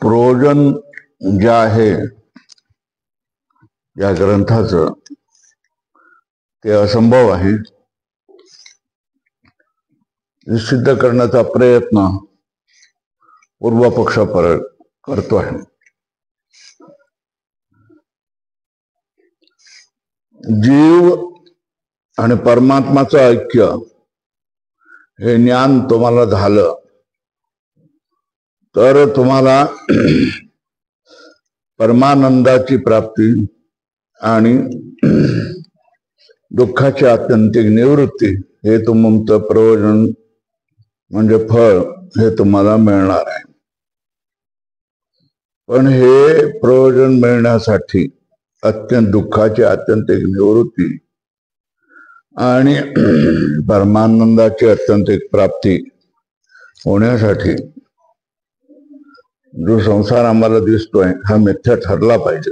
प्रयोजन जे आहे या ग्रंथाचं ते असंभव आहे सिद्ध करण्याचा प्रयत्न पूर्व पक्ष करतो आहे. जीव आणि परमात्माचं ऐक्य हे ज्ञान तुम्हाला झालं तर तुम्हाला परमानंदाची प्राप्ती आणि दुःखाची आत्यंतिक निवृत्ती हे तुमचं प्रयोजन म्हणजे फळ हे तुम्हाला मिळणार आहे. पण हे प्रयोजन मिळण्यासाठी अत्यंत दुःखाची आत्यंतिक निवृत्ती आणि परमानंदाची आत्यंतिक प्राप्ती होण्यासाठी जो संसार आम्हाला दिसतोय हा मिथ्या ठरला पाहिजे.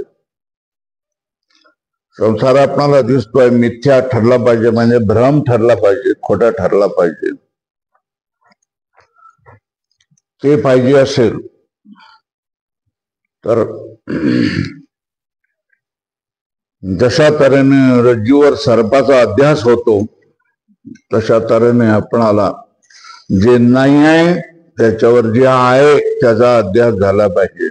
संसार आपणाला दिसतोय मिथ्या ठरला पाहिजे म्हणजे भ्रम ठरला पाहिजे, खोटा ठरला पाहिजे. ते पाहिजे असेल तर जशा तऱ्हेने रज्जूवर सर्पाचा अध्यास होतो तशा तऱ्हेने आपणाला जे नाही आहे त्याच्यावर जे आहे त्याचा अध्यास झाला पाहिजे.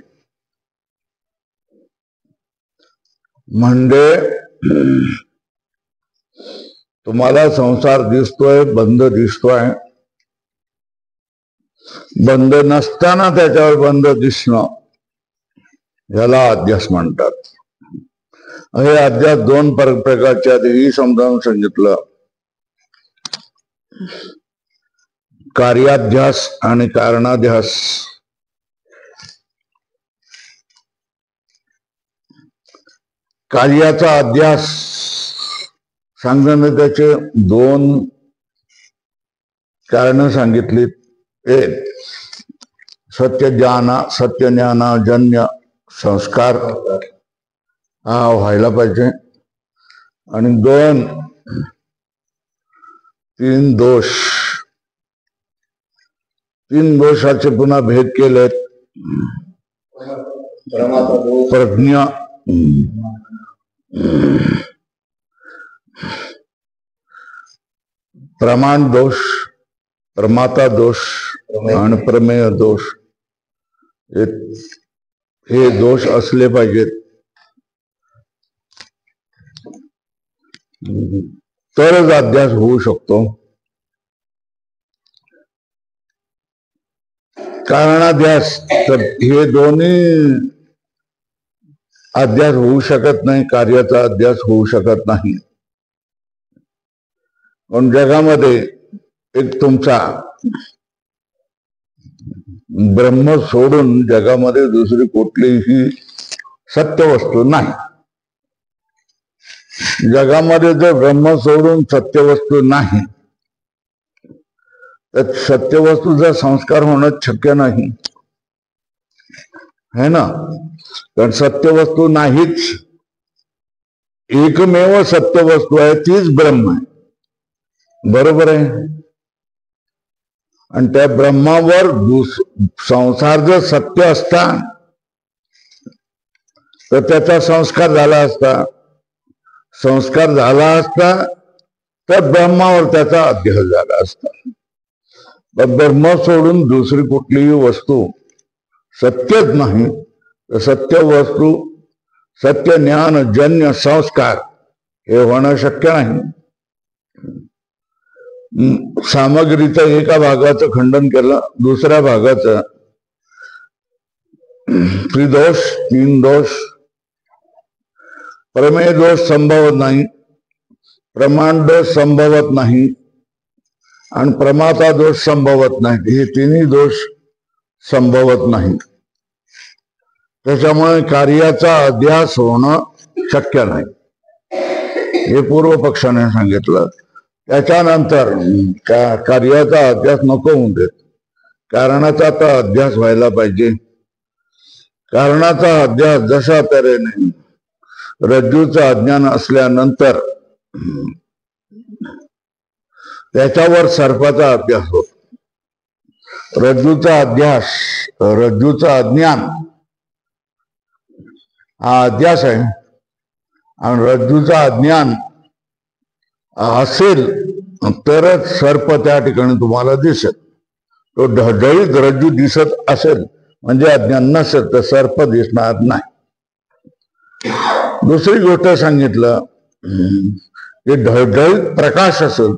म्हणजे तुम्हाला संसार दिसतोय, बंध दिसतोय, बंध नसताना त्याच्यावर बंध दिसणं याला अध्यास म्हणतात. हे अध्यास दोन प्रकारचे आधी समजावून सांगितलं. कार्याध्यास आणि कारणाध्यास. कार्याचा अध्यास सांगताना त्याचे दोन कारण सांगितली. एक सत्यज्ञानाजन्य संस्कार हा व्हायला पाहिजे आणि दोन तीन दोषाचे पुन्हा भेद केलेत. प्रज्ञा, प्रमाण दोष, प्रमाता दोष आणि प्रमेय दोष हे दोष असले पाहिजेत. तरच अध्यास होऊ शकतो. कारणाध्यास तर हे दोन्ही अध्यास होऊ शकत नाही, कार्याचा अध्यास होऊ शकत नाही. पण जगामध्ये एक तुमचा ब्रह्म सोडून जगामध्ये दुसरी कुठलीही सत्य वस्तू नाही. जगामध्ये जर ब्रह्म सोडून सत्य वस्तू नाही तर सत्य वस्तूचा संस्कार होणं शक्य नाही है ना. कारण सत्य वस्तू नाहीच. एकमेव सत्य वस्तू आहे तीच ब्रह्म आहे. बरोबर आहे. आणि त्या ब्रह्मावर संसार जर सत्य असता तर त्याचा संस्कार झाला असता. संस्कार झाला असता तर ब्रह्मावर त्याचा अध्यास झाला असता. पण ब्रह्म सोडून दुसरी कुठलीही वस्तू सत्यच नाही. तर सत्य वस्तू, सत्य ज्ञान जन्य संस्कार हे होणं शक्य नाही. सामग्रीचं एका भागाचं खंडन केलं, दुसऱ्या भागाचं त्रिदोष, तीन दोष, प्रमेय दोष संभवत नाही, प्रमाण दोष संभवत नाही आणि प्रमाता दोष संभवत नाही. हे तिन्ही दोष संभवत नाही. त्याच्यामुळे कार्याचा अध्यास होणं शक्य नाही हे पूर्व पक्षाने सांगितलं. त्याच्यानंतर कार्याचा अध्यास नको होऊन देत, कारणाचा तर अध्यास व्हायला पाहिजे. कारणाचा अध्यास जशा तऱ्हेने रज्जूचं अज्ञान असल्यानंतर त्याच्यावर सर्पाचा अभ्यास होतो. रज्जूचा अध्यास, रज्जूचा अज्ञान हा अध्यास आहे. आणि रज्जूचा अज्ञान असेल तरच सर्प त्या ठिकाणी तुम्हाला दिसेल. तो ढळढळीत रज्जू दिसत असेल म्हणजे अज्ञान नसेल तर सर्प दिसणार नाही. दुसरी गोष्ट सांगितलं की ढळढळीत प्रकाश असेल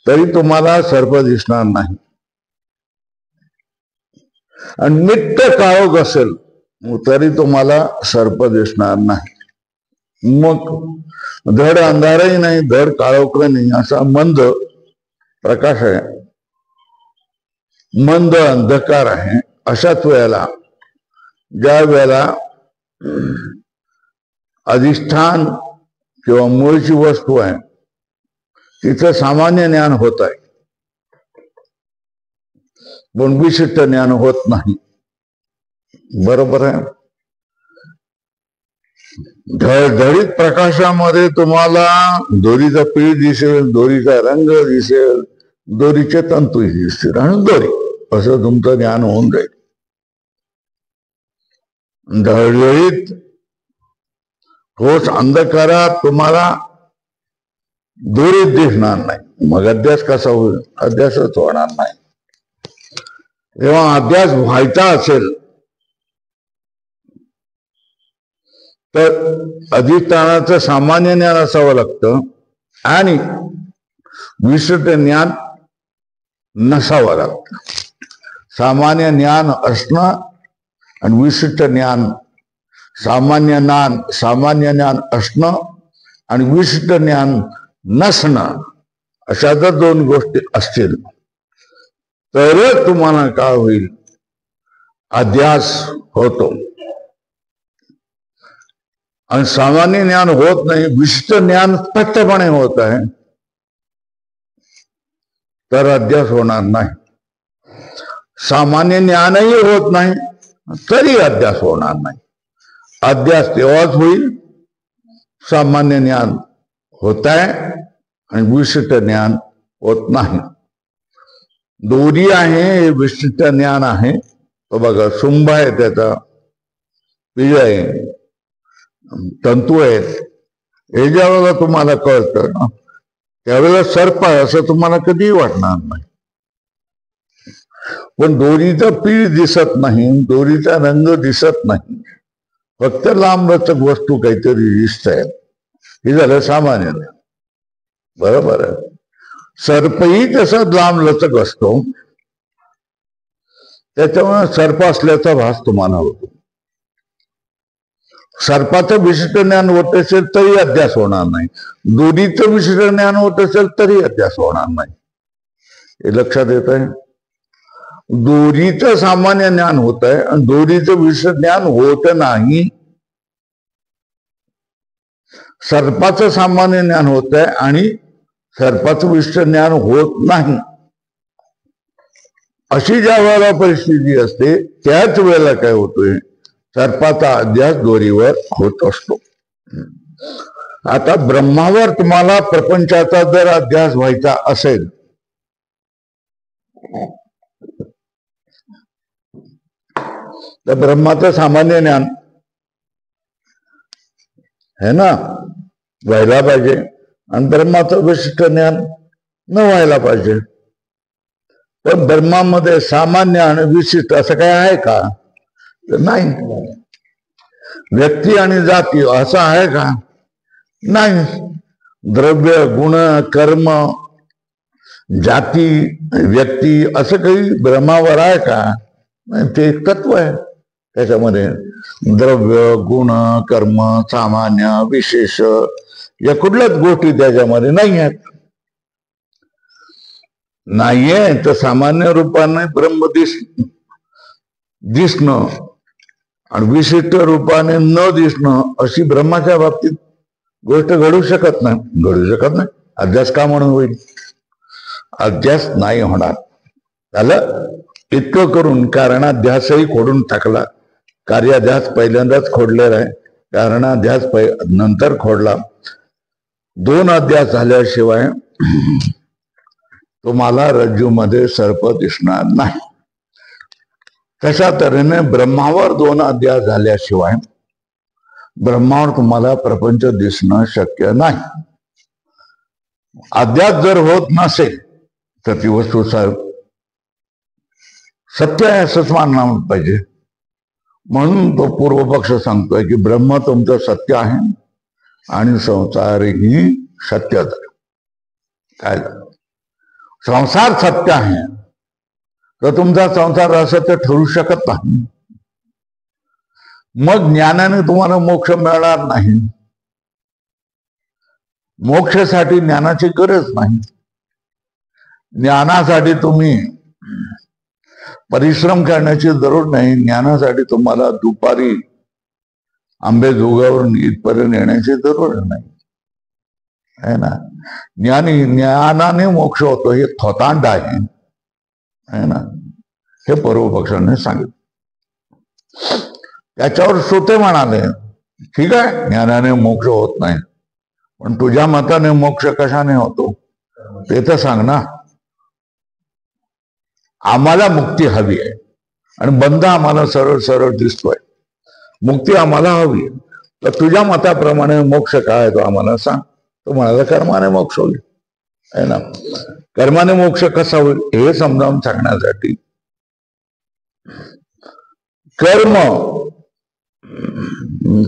तरी तुम्हाला सर्प दिसणार नाही. आणि नित्य काळोख असेल तरी तुम्हाला सर्प दिसणार नाही. मग धड अंधारही नाही, धड काळोखही नाही, असा मंद प्रकाश आहे, मंद अंधकार आहे. अशाच वेळेला ज्या वेळेला अधिष्ठान किंवा मूळची वस्तू आहे तिचं सामान्य ज्ञान होत आहे पण विशिष्ट ज्ञान होत नाही. बरोबर आहे. ढळढळीत प्रकाशामध्ये तुम्हाला दोरीचा पीळ दिसेल, दोरीचा रंग दिसेल, दोरीचे तंतूही दिसतील आणि दोरी असं तुमचं ज्ञान होऊन जाईल. ढळढळीत ठोस अंधकारात तुम्हाला दोरीच दिसणार नाही. मग अध्यास कसा होईल? अध्यासच होणार नाही. जेव्हा अध्यास व्हायचा असेल तर अधिष्ठानाचं सामान्य ज्ञान असावं लागतं आणि विशिष्ट ज्ञान नसावं लागतं. सामान्य ज्ञान असणं आणि विशिष्ट ज्ञान, सामान्य ज्ञान असणं आणि विशिष्ट ज्ञान नसणं, अशा जर दोन गोष्टी असतील तरच तुम्हाला काय होईल? अध्यास होतो. आणि सामान्य ज्ञान होत नाही, विशिष्ट ज्ञान स्पष्टपणे होत आहे तर अध्यास होणार नाही. सामान्य ज्ञानही होत नाही तरी अध्यास होणार नाही. अध्यास तेव्हाच होईल सामान्य ज्ञान होत आहे आणि विशिष्ट ज्ञान होत नाही. दोरी आहे हे विशिष्ट ज्ञान आहे. तो बघा, सुंभ आहे, त्याचा पिळ आहे, तंतू आहेत. हे ज्या वेळेला तुम्हाला कळतं ना त्यावेळेला सर्प आहे असं तुम्हाला कधीही वाटणार नाही. पण दोरीचा पीळ दिसत नाही, दोरीचा रंग दिसत नाही, फक्त लांबलचक वस्तू काहीतरी दिसत आहे. हे झालं सामान्य. बरोबर आहे. सर्पही तसा लांबलचक असतो, त्याच्यामुळे सर्प असल्याचा भास तुम्हाला होतो. सर्पाचं विशिष्ट ज्ञान होत असेल तरी अध्यास होणार नाही, दोरीचं विशिष्ट ज्ञान होत असेल तरी अध्यास होणार नाही. हे लक्षात येत आहे. दोरीचं सामान्य ज्ञान होत आहे आणि दोरीचं विशिष्ट ज्ञान होत नाही. सर्पाचं सामान्य ज्ञान होत आहे आणि सर्पाचं विशिष्ट ज्ञान होत नाही. अशी ज्या वेळेला परिस्थिती असते त्याच वेळेला काय होतोय? सर्पाचा अध्यास दोरीवर होत असतो. आता ब्रह्मावर तुम्हाला प्रपंचाचा जर अध्यास व्हायचा असेल तर ब्रह्माचं सामान्य ज्ञान है ना व्हायला पाहिजे आणि ब्रह्माचं विशिष्ट ज्ञान न व्हायला पाहिजे. पण ब्रह्मामध्ये सामान्य आणि विशिष्ट असं काय आहे का? तर नाही. व्यक्ती आणि जाती असं आहे का? नाही. द्रव्य, गुण, कर्म, जाती, व्यक्ती असं काही ब्रह्मावर आहे का? नाही. ते एक तत्व आहे. त्याच्यामध्ये द्रव्य, गुण, कर्म, सामान्य, विशेष या कुठल्याच गोष्टी त्याच्यामध्ये नाही आहेत. नाहीये तर सामान्य रूपाने ब्रह्म दिसणं आणि विशिष्ट रूपाने न दिसणं अशी ब्रह्माच्या बाबतीत गोष्ट घडू शकत नाही. अध्यास का म्हणून होईल? अध्यास नाही होणार. त्याला इतकं करून कारणाध्यासही खोडून टाकला. कार्याध्यास पहिल्यांदाच खोडलेला आहे, कारणाध्यास नंतर खोडला. दोन अध्यास झाल्याशिवाय तुम्हाला रज्जूमध्ये सर्प दिसणार नाही. तशा तऱ्हेने ब्रह्मावर 2 अध्याय झाल्याशिवाय ब्रह्मावर तुम्हाला प्रपंच दिसणं शक्य नाही. अध्यास जर होत नसेल तर ती वस्तू सत्य आहे असंच मानलं पाहिजे. म्हणून तो पूर्वपक्ष सांगतोय की ब्रह्म तुमचं सत्य आहे आणि संसार ही सत्यच आहे. काय संसार सत्य आहे तर तुमचा संसार असत्य ठरू शकत नाही. मग ज्ञानाने तुम्हाला मोक्ष मिळणार नाही. मोक्षासाठी ज्ञानाची गरज नाही. ज्ञानासाठी तुम्ही परिश्रम करण्याची जरूर नाही. ज्ञानासाठी तुम्हाला दुपारी आंबेजोगावरून इथपर्यंत येण्याची जरूर नाही, है ना. ज्ञानाने मोक्ष होतो हे थोतांड आहे, है ना. हे पूर्वपक्षाने सांगितलं. त्याच्यावर श्रोते म्हणाले ठीक आहे, ज्ञानाने मोक्ष होत नाही, पण तुझ्या मताने मोक्ष कशाने होतो ते तर सांग ना. आम्हाला मुक्ती हवी आहे आणि बंध आम्हाला सरळ सरळ दिसतोय. मुक्ती आम्हाला हवी तर तुझ्या मताप्रमाणे मोक्ष काय तो आम्हाला सांग. तो म्हणाला कर्माने मोक्ष होईल, है ना. कर्माने मोक्ष कसा होईल हे समजावून सांगण्यासाठी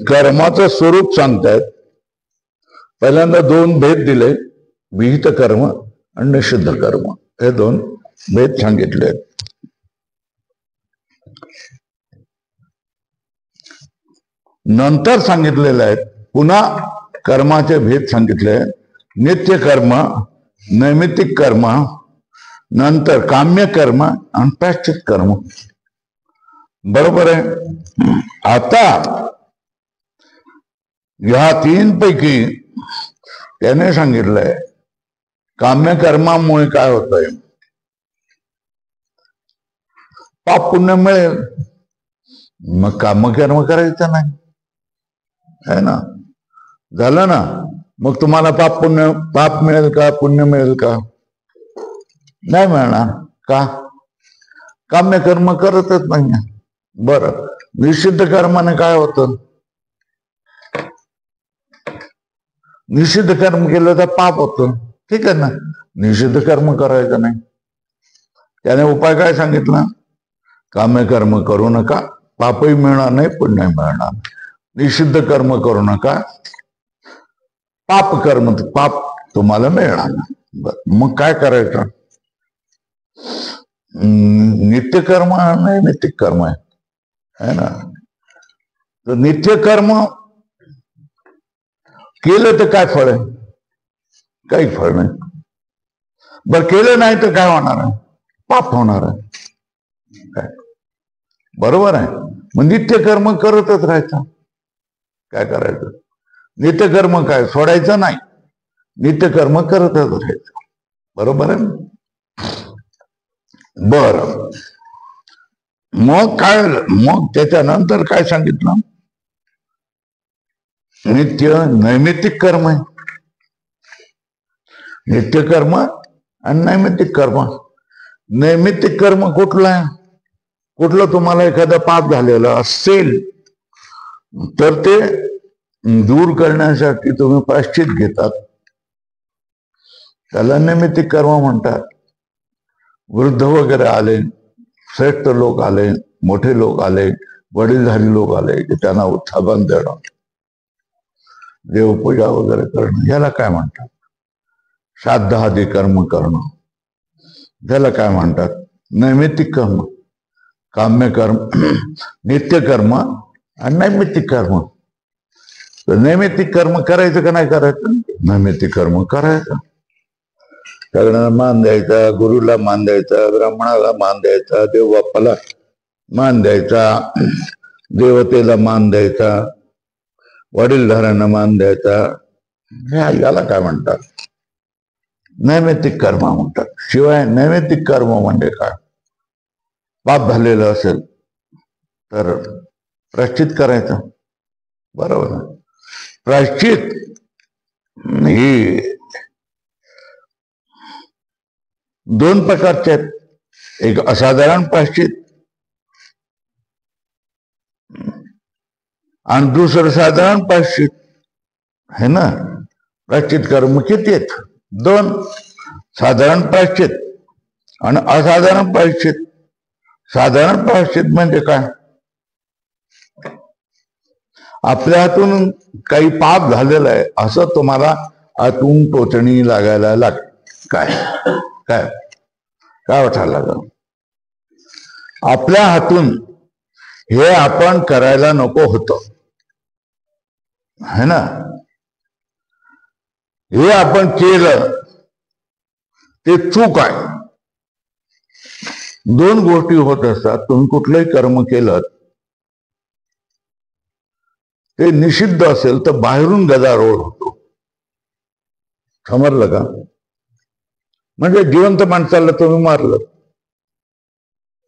कर्माचं स्वरूप सांगतायत. पहिल्यांदा 2 भेद दिले, विहित कर्म आणि निषिद्ध कर्म, हे 2 भेद सांगितले. नंतर सांगितलेले आहेत पुन्हा कर्माचे भेद सांगितले. नित्य कर्म, नैमित्तिक कर्म, नंतर काम्य कर्म आणि प्रायश्चित कर्म. बरोबर आहे. आता ह्या 3 पैकी त्याने सांगितलंय काम्य कर्मामुळे काय होतंय, पाप पुण्य मिळेल. मग कामकर्म करायचं नाही, है ना. झालं ना. मग तुम्हाला पाप मिळेल का पुण्य मिळेल का? नाही मिळणार. का? काम्य कर्म करतच नाही. बरं, निषिद्ध कर्माने काय होतं? निषिद्ध कर्म केलं तर पाप होतं. ठीक आहे ना, निषिद्ध कर्म करायचं नाही. त्याने उपाय काय सांगितला? काम्य कर्म करू नका, पापही मिळणार नाही, पुण्य मिळणार. निषिद्ध कर्म करू नका, पाप तुम्हाला मिळणार नाही. मग काय करायचं? नित्यकर्म आणि नैतिक कर्म आहे ना. तर नित्यकर्म केलं तर काय फळ आहे? काही फळ नाही. बरं, केलं नाही तर काय होणार आहे? पाप होणार आहे. बरोबर आहे. मग नित्यकर्म करतच राहायचं. काय करायचं? नित्यकर्म काय सोडायचं नाही, नित्यकर्म करतच राहायचं. बरोबर आहे. बर, मग त्याच्यानंतर काय सांगितलं? नित्य नैमित्तिक कर्म आहे. नित्यकर्म आणि नैमित्तिक कर्म. नैमित्तिक कर्म कुठलं आहे? कुठलं तुम्हाला एखादं पाप झालेलं असेल तर ते दूर करण्यासाठी तुम्ही प्रायश्चित घेतात, त्याला नैमित्तिक कर्म म्हणतात. वृद्ध वगैरे आले, श्रेष्ठ लोक आले, मोठे लोक आले, वडीलधारी लोक आले की त्यांना उत्थापन देणं, देवपूजा वगैरे करणं, याला काय म्हणतात? श्राद्ध आदी कर्म करणं, त्याला काय म्हणतात? नैमित्तिक कर्म. काम्य कर्म, नित्य कर्म आणि नैमित्तिक कर्म. तर नैमित्तिक कर्म करायचं का नाही करायचं? नैमित्तिक कर्म करायचं. सगळ्यांना मान द्यायचा, गुरुला मान द्यायचा, ब्राह्मणाला मान द्यायचा, देव बाप्पाला मान द्यायचा, देवतेला मान द्यायचा, वडीलधाऱ्यांना मान द्यायचा. याला काय म्हणतात? नैमित्तिक कर्म म्हणतात. शिवाय नैमित्तिक कर्म म्हणजे काय? पाप झालेलं असेल तर प्रायश्चित करायचं. बरोबर. प्रायश्चित ही दोन प्रकारचे आहेत, एक असाधारण प्रायश्चित आणि दुसरं साधारण प्रायश्चित है ना. प्रायश्चित कर्म किती आहेत? दोन. साधारण प्रायश्चित आणि असाधारण प्रायश्चित. साधारण प्रायश्चित म्हणजे काय? आपल्या हातून काही पाप झालेलं आहे असं तुम्हाला आतून टोचणी लागायला लागते. काय काय काय वाटायला लागलं? आपल्या हातून हे आपण करायला नको होतं है ना. हे आपण केलं ते चूक आहे. दोन गोष्टी होत असतात. तुम्ही कुठलंही कर्म केलं ते निषिद्ध असेल तर बाहेरून गदारोळ होतो. समजलं का? म्हणजे जिवंत माणसाला तुम्ही मारलं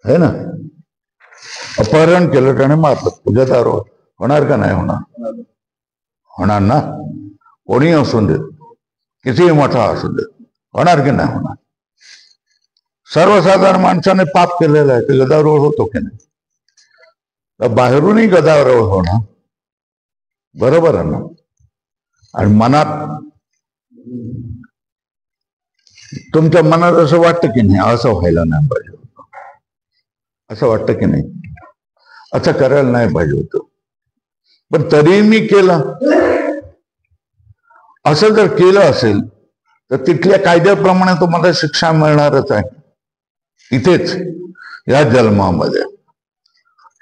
है ना, अपहरण केलं त्याने मारलं, गदारोळ होणार का नाही होणार? होणार ना. कोणी असू देत, कितीही मोठा असू देत, होणार की नाही होणार? सर्वसाधारण माणसाने पाप केलेलं आहे, ते गदारोळ होतो की नाही? तर बाहेरूनही गदारोळ होणार, बरोबर आहे ना. आणि मनात, तुमच्या मनात असं वाटतं की नाही असं व्हायला नाही पाहिजे होतं, असं वाटतं की नाही असं करायला नाही पाहिजे होतं, पण तरीही मी केलं. असं जर केलं असेल तर तिथल्या कायद्याप्रमाणे तुम्हाला शिक्षा मिळणारच आहे इथेच या जन्मामध्ये.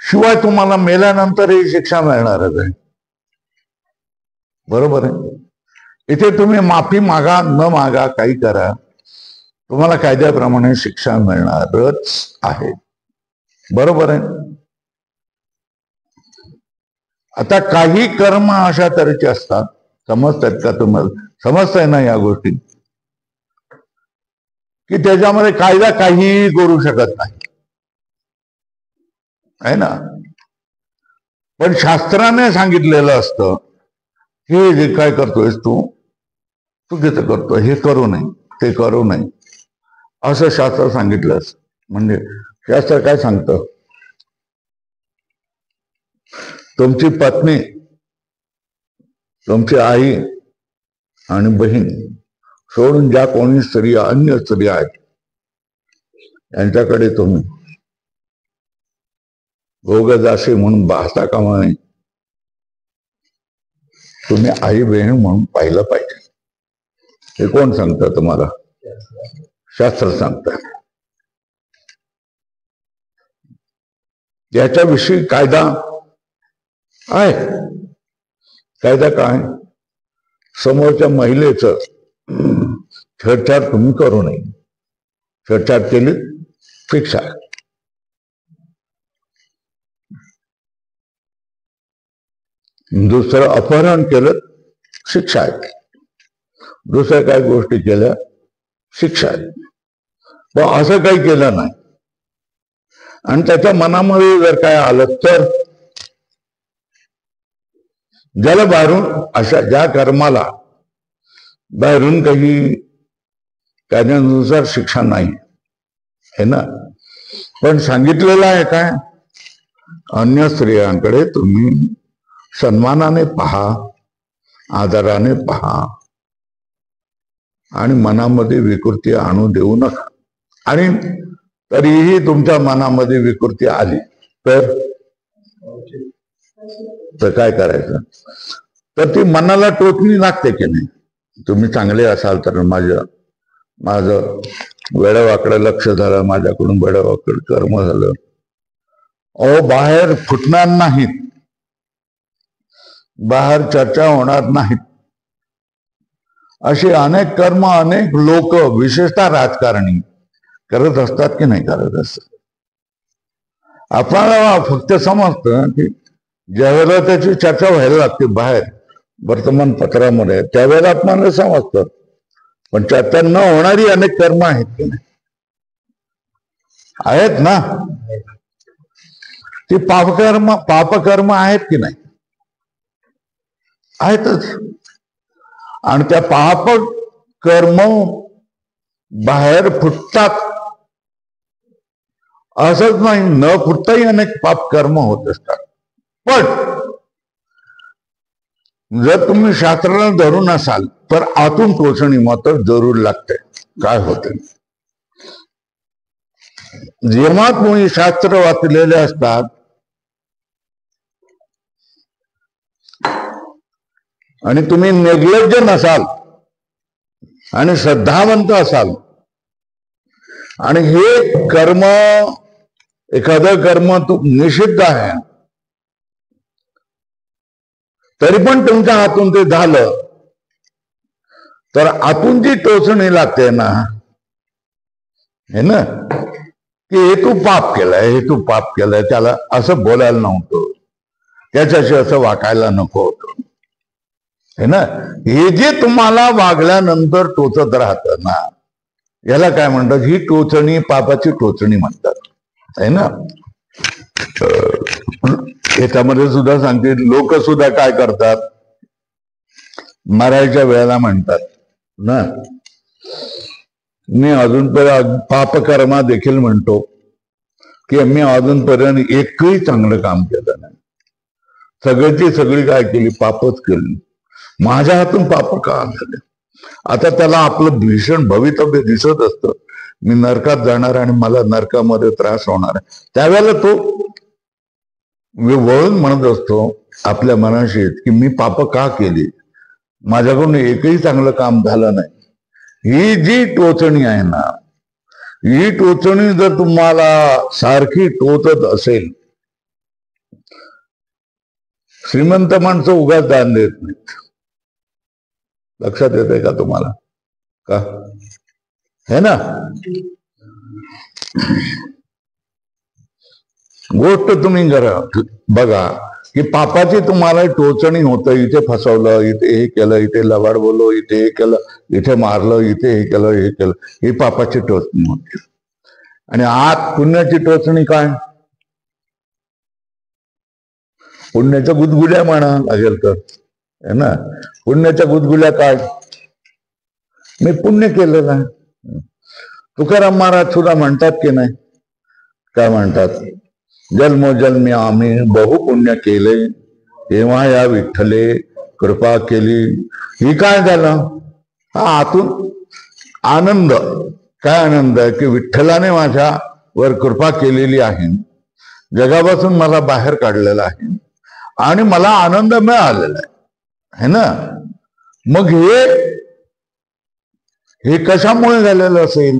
शिवाय तुम्हाला मेल्यानंतरही शिक्षा मिळणारच आहे, बरोबर आहे. इथे तुम्ही माफी मागा न मागा काही करा, तुम्हाला कायद्याप्रमाणे शिक्षा मिळणारच आहे, बरोबर आहे. आता काही कर्म अशा तऱ्हेचे असतात, समजतात का तुम्हाला? समजताय ना या गोष्टी, की त्याच्यामध्ये कायदा काहीही करू शकत नाही आहे ना. पण शास्त्राने सांगितलेलं असतं हे जे काय करतोयस तू चुकीचं करतोय, हे करू नये, ते करू नये, असं शास्त्र सांगितलं. म्हणजे शास्त्र काय सांगतं? तुमची पत्नी, तुमची आई आणि बहीण सोडून ज्या कोणी स्त्री, अन्य स्त्री आहेत यांच्याकडे तुम्ही भोगदासी म्हणून पाहता कामा नये. तुम्ही आई बहीण म्हणून पाहिलं पाहिजे. हे कोण सांगतं तुम्हाला? शास्त्र सांगतं. याच्याविषयी कायदा आहे. कायदा काय? समोरच्या महिलेचं छेडछाड तुम्ही करू नये. छेडछाड केली शिक्षा. दुसरं अपहरण केलं शिक्षा आहे. दुसऱ्या काही गोष्टी केल्या शिक्षा आहे. पण असं काही केलं नाही आणि त्याच्या मनामध्ये जर काय आलं तर ज्याला बाहेरून, अशा ज्या कर्माला बाहेरून काही कायद्यानुसार शिक्षा नाही है ना, पण सांगितलेलं आहे काय? अन्य स्त्रियांकडे तुम्ही सन्मानाने पहा, आदराने पहा आणि मनामध्ये विकृती आणू देऊ नका. आणि तरीही तुमच्या मनामध्ये विकृती आली तर काय करायचं? तर ती मनाला टोचणी लागते की नाही? तुम्ही चांगले असाल तर माझं वेडवाकडे लक्ष झालं, माझ्याकडून वेडवाकडे कर्म झालं, अहो बाहेर फुटणार नाहीत, बाहेर चर्चा होणार नाहीत. असे अनेक कर्म अनेक लोक, विशेषतः राजकारणी करत असतात की नाही करत असतात? आपल्याला फक्त समजतं की ज्यावेळेला त्याची चर्चा व्हायला लागते बाहेर वर्तमानपत्रामध्ये, त्यावेळेला आपल्याला समजतं. पण चर्चा न होणारी अनेक कर्म आहेत की नाही? आहेत ना. ती पापकर्म आहेत की नाही? आहेतच. आणि त्या पाप कर्म बाहेर फुटतात असंच नाही, न फुटताही अनेक पाप कर्म होत असतात. पण जर तुम्ही शास्त्राला धरून असाल तर आतून टोचणी मात्र जरूर लागते. काय होते, जेव्हा तुम्ही शास्त्र वाचलेले असतात आणि तुम्ही निर्लज्ज नसाल आणि श्रद्धावंत असाल आणि हे कर्म, एखादं कर्म निषिद्ध आहे तरी पण तुमच्या हातून ते झालं तर आतून जी टोचणी लागते ना, हे ना, की हे तू पाप केलंय, हे तू पाप केलंय, त्याला असं बोलायला नव्हतं, त्याच्याशी असं वागायला नको होतं, हे ना, हे जे तुम्हाला वागल्यानंतर टोचत राहतं ना, याला काय म्हणतात, ही टोचणी पापाची टोचणी म्हणतात, है ना. याच्यामध्ये सुद्धा सांगते, लोक सुद्धा काय करतात, मरायच्या वेळेला म्हणतात ना, मी अजूनपर्यंत पापकर्मा देखील म्हणतो की मी अजूनपर्यंत एकही चांगलं काम केलं नाही, सगळ्याची सगळी काय केली, पापच केली, माझ्या हातून पाप का झाले. आता त्याला आपलं भीषण भवितव्य दिसत असतं, मी नरकात जाणार आणि मला नरकामध्ये त्रास होणार आहे. त्यावेळेला तो वळून म्हणत असतो आपल्या मनाशी की मी पाप का केली, माझ्याकडून एकही चांगलं काम झालं नाही. ही जी टोचणी आहे ना, ही टोचणी जर तुम्हाला सारखी टोचत असेल, श्रीमंत माणसं उगाच दान देत नाहीत, लक्षात येते का तुम्हाला, का है ना. गोष्ट तुम्ही करा, बघा की पापाची तुम्हाला टोचणी होतं, इथे फसवलं, इथे हे केलं, इथे लबाड बोललो, इथे हे केलं, इथे मारलं, इथे हे केलं, हे केलं, ही पापाची टोचणी होती. आणि आत पुण्याची टोचणी काय, पुण्याच्या गुदगुल्या म्हणा लागेल तर, है ना. पुण्याच्या गुदगुल्या काय, मी पुण्य केलेलं आहे. तुकाराम महाराज सुद्धा म्हणतात की नाही, काय म्हणतात, जन्मोजन्मी आम्ही बहुपुण्य केले, तेव्हा या विठ्ठले कृपा केली. ही काय झालं, हा आतून आनंद, काय आनंद आहे की विठ्ठलाने माझ्या वर कृपा केलेली आहे, जगापासून मला बाहेर काढलेलं आहे आणि मला आनंद मिळालेला आहे ना. मग हे कशामुळे झालेलं असेल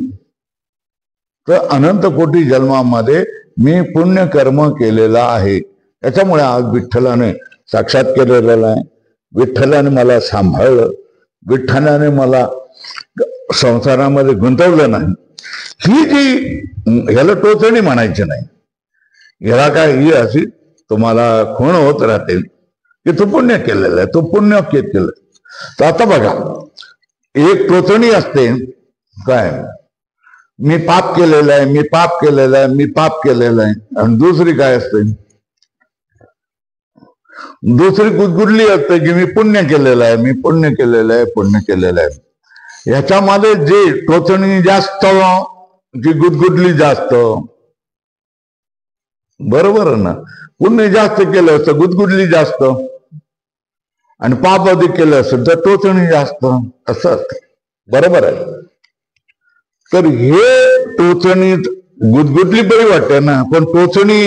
तर अनंत कोटी जन्मामध्ये मी पुण्य कर्म केलेला आहे, त्याच्यामुळे आज विठ्ठलाने साक्षात केलेलं आहे, विठ्ठलाने मला सांभाळलं, विठ्ठलाने मला संसारामध्ये गुंतवलं नाही. ही जी ह्याला टोचणी म्हणायची नाही, ह्याला काय, ही अशी तुम्हाला खूण होत राहतील की तू पुण्य केलेलं आहे, तू पुण्य केलं. तर आता बघा, एक टोचणी असते काय, मी पाप केलेलं आहे, मी पाप केलेलं आहे, मी पाप केलेलं आहे. आणि दुसरी काय असते, दुसरी गुदगुदली असते की मी पुण्य केलेलं आहे, मी पुण्य केलेलं आहे, पुण्य केलेलं आहे. ह्याच्यामध्ये जे टोचणी जास्त, जी गुदगुदली जास्त, बरोबर ना. पुण्य जास्त केलं असतं गुदगुदली जास्त, आणि पाप अधिक केलं असेल तर टोचणी जास्त, असं असतं, बरोबर आहे. तर हे टोचणीत गुदगुदली बरी वाटते ना, पण टोचणी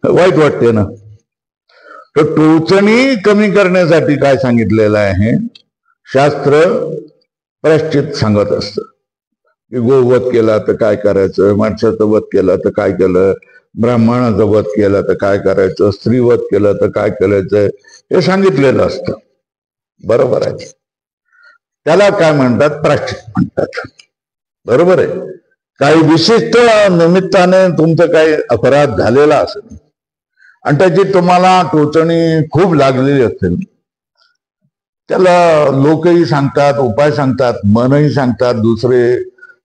वाईट वाटते ना. तर टोचणी कमी करण्यासाठी काय सांगितलेलं आहे, शास्त्र प्रायश्चित सांगत असतं की गोवध केला तर काय करायचं, माणसाचं वध केला तर काय केलं, ब्राह्मणाचं वध केला तर काय करायचं, स्त्रीवध केलं तर काय करायचं, हे सांगितलेलं असतं, बरोबर आहे. त्याला काय म्हणतात, प्रायश्चित म्हणतात, बरोबर आहे. काही विशिष्ट निमित्ताने तुमचं काही अपराध झालेला असेल आणि त्याची तुम्हाला टोचणी खूप लागलेली असेल, त्याला लोकही सांगतात, उपाय सांगतात, मनही सांगतात, दुसरे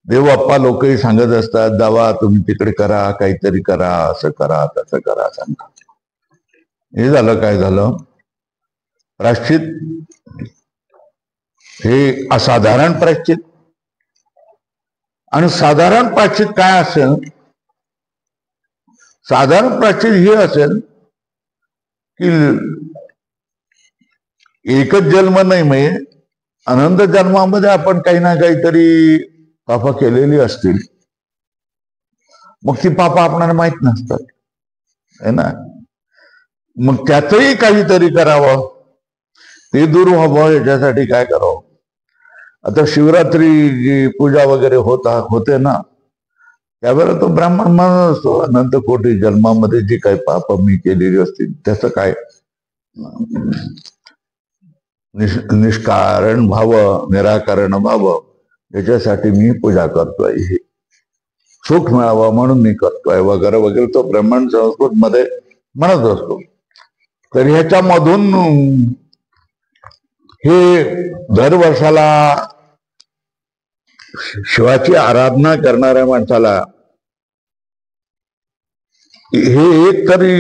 देवबाप्पा लोकही सांगत असतात, जावा तुम्ही तिकडे करा, काहीतरी करा, असं करा, तसं करा सांगतात. हे झालं, काय झालं, प्रायश्चित हे असाधारण प्रायश्चित, आणि साधारण प्राचित काय असेल? साधारण प्राचित हे असेल की एकच जन्म नाही, म्हणजे अनंत जन्मामध्ये आपण काही ना काहीतरी पाप केलेली असतील, मग ती पाप आपल्याला माहित नसतात, है ना. मग त्यातही काहीतरी करावं, ते दूर व्हावं, याच्यासाठी काय करावं? आता शिवरात्री जी पूजा वगैरे होते ना, त्यावेळेला तो ब्राह्मण म्हणत असतो, अनंत कोटी जन्मामध्ये जी काही पाप मी केलेली असतील त्याचं काय निष्कारण व्हावं, निराकरण व्हावं, याच्यासाठी मी पूजा करतोय, हे सुख मिळावं म्हणून मी करतोय, वगैरे वगैरे तो ब्राह्मण संस्कृत मध्ये म्हणत असतो. तर ह्याच्यामधून हे दरवर्षाला शिवाची आराधना करणाऱ्या माणसाला हे एक तरी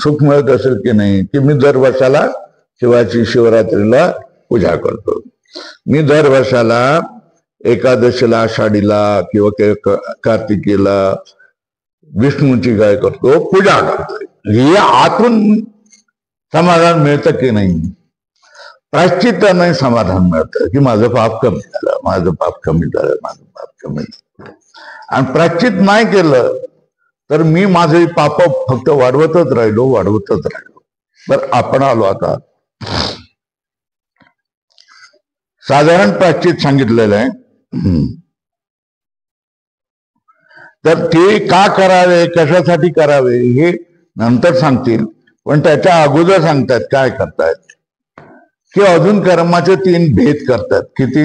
सुख मिळत असेल की नाही, की मी दरवर्षाला शिवाची शिवरात्रीला पूजा करतो, मी दरवर्षाला एकादशीला, आषाढीला किंवा कार्तिकीला विष्णूची काय करतो, पूजा करतो. हे आतून समाधान मिळतं की नाही? प्रायश्चित्ताने समाधान मिळतं की माझं पाप कमी झालं, माझं पाप कमी झालं, माझं पाप कमी झालं. आणि प्रायश्चित नाही केलं तर मी माझे पाप फक्त वाढवतच राहिलो. बरं, आपण आलो आता साधारण प्रायश्चित सांगितलेलं आहे. तर ते का करावे, कशासाठी करावे हे नंतर सांगतील, पण त्याच्या अगोदर सांगतात काय करतायत, की अजून कर्माचे 3 भेद करतात. किती?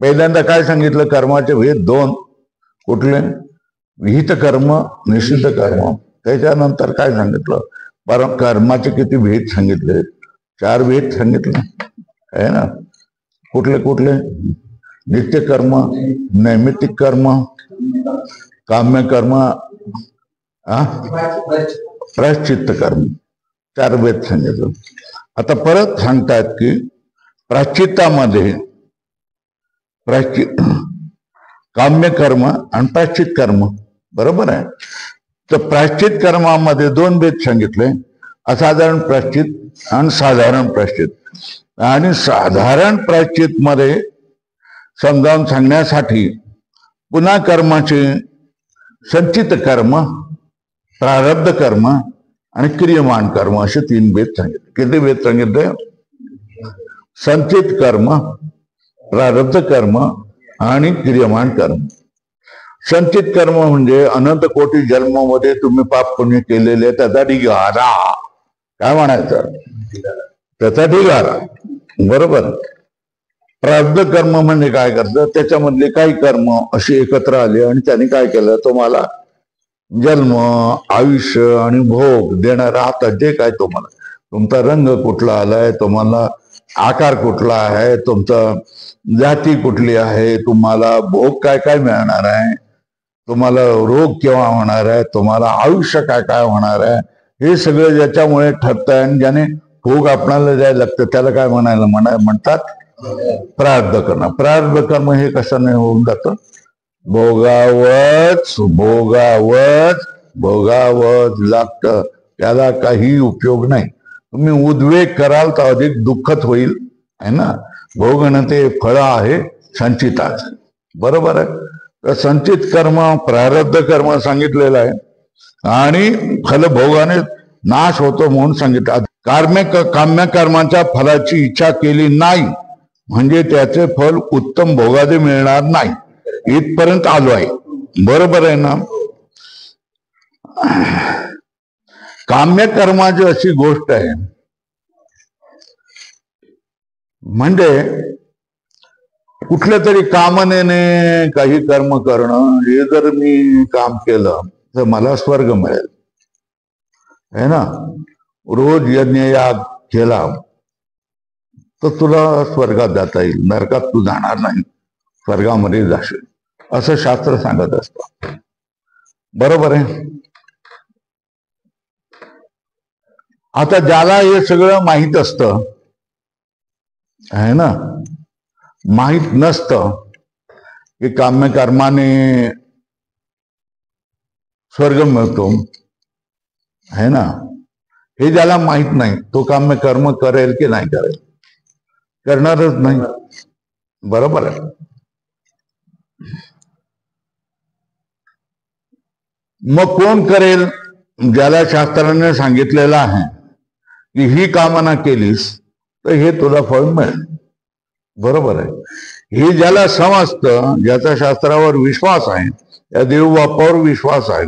पहिल्यांदा काय सांगितलं? कर्माचे भेद 2. कुठले? विहित कर्म, निषिद्ध कर्म. त्याच्यानंतर काय सांगितलं? परम कर्माचे किती भेद सांगितले? 4 भेद सांगितले आहे ना. कुठले कुठले? नित्य कर्म, नैमित्तिक कर्म, काम्य कर्म, प्रायश्चित्त कर्म. 4 भेद सांगितलं. आता परत सांगतात की प्रायश्चित्तामध्ये काम्य कर्म आणि प्रायश्चित कर्म, बरोबर आहे. तर प्रायश्चित कर्मामध्ये 2 भेद सांगितले, असाधारण प्रायश्चित आणि साधारण प्रायश्चित. आणि साधारण प्रायश्चित मध्ये समजावून सांगण्यासाठी पुन्हा कर्माचे संचित कर्म, प्रारब्ध कर्म आणि क्रियमान कर्म असे 3 भेद सांगितले. किती भेद सांगितले? संचित कर्म, प्रारब्ध कर्म आणि क्रियमान कर्म. संचित कर्म म्हणजे अनंत कोटी जन्मामध्ये तुम्ही पाप पुण्य केलेले त्याचा ढिगारा, काय म्हणायचं, त्याचा ढिगारा, बरोबर. प्रारब्ध कर्म म्हणजे काय करतं, त्याच्यामधले काही कर्म अशी एकत्र आले आणि त्यांनी काय केलं, तुम्हाला जन्म, आयुष्य आणि भोग देणारा आता जे काय तुम्हाला, तुमचा रंग कुठला आलाय, तुम्हाला आकार कुठला आहे, तुमचा जाती कुठली आहे, तुम्हाला भोग काय काय मिळणार आहे, तुम्हाला रोग केव्हा होणार आहे, तुम्हाला आयुष्य काय काय होणार आहे, हे सगळं ज्याच्यामुळे ठरतंय. आणि ज्याने भोग आपल्याला द्यायला लागतं त्याला काय म्हणतात? प्रारब्ध कर्म. प्रारब्ध कर्म हे कशाने होऊन जातं? भोगावच लागतं, त्याला काही उपयोग नाही. तुम्ही उद्वेग कराल तर अधिक दुःखच होईल, है ना. भोगणं ते फळ आहे संचिताचं, बरोबर आहे. तर संचित कर्म, प्रारब्ध कर्म सांगितलेलं आहे आणि फलभोगाने नाश होतो म्हणून सांगितलं. काम्य कर्माच्या फलाची इच्छा केली नाही म्हणजे त्याचे फल उत्तम भोगादे मिळणार नाही, इथपर्यंत आलो आहे, बरोबर आहे ना. काम्य कर्माची अशी गोष्ट आहे, म्हणजे कुठल्या तरी कामनेने काही कर्म करणं. हे जर मी काम केलं तर मला स्वर्ग मिळेल, है ना. रोज यज्ञ याग केला तर तुला स्वर्गात जाता येईल, नरकात तू जाणार नाही, स्वर्गामध्ये जाशील, असं शास्त्र सांगत असतं, बरोबर आहे. आता ज्याला हे सगळं माहीत असतं, आहे ना, माहीत नसतं की काम्य कर्माने स्वर्ग मिळतो, है ना, हे ज्याला माहित नाही तो काम्य कर्म करेल की नाही करेल? करणारच नाही. बरोबर आहे. मग कोण करेल? ज्याला शास्त्राने सांगितलेलं आहे की ही कामना केलीस तर हे तुला फळ मिळेल. बरोबर आहे. हे ज्याला समजतं, ज्याचा शास्त्रावर विश्वास आहे, या देवबापावर विश्वास आहे,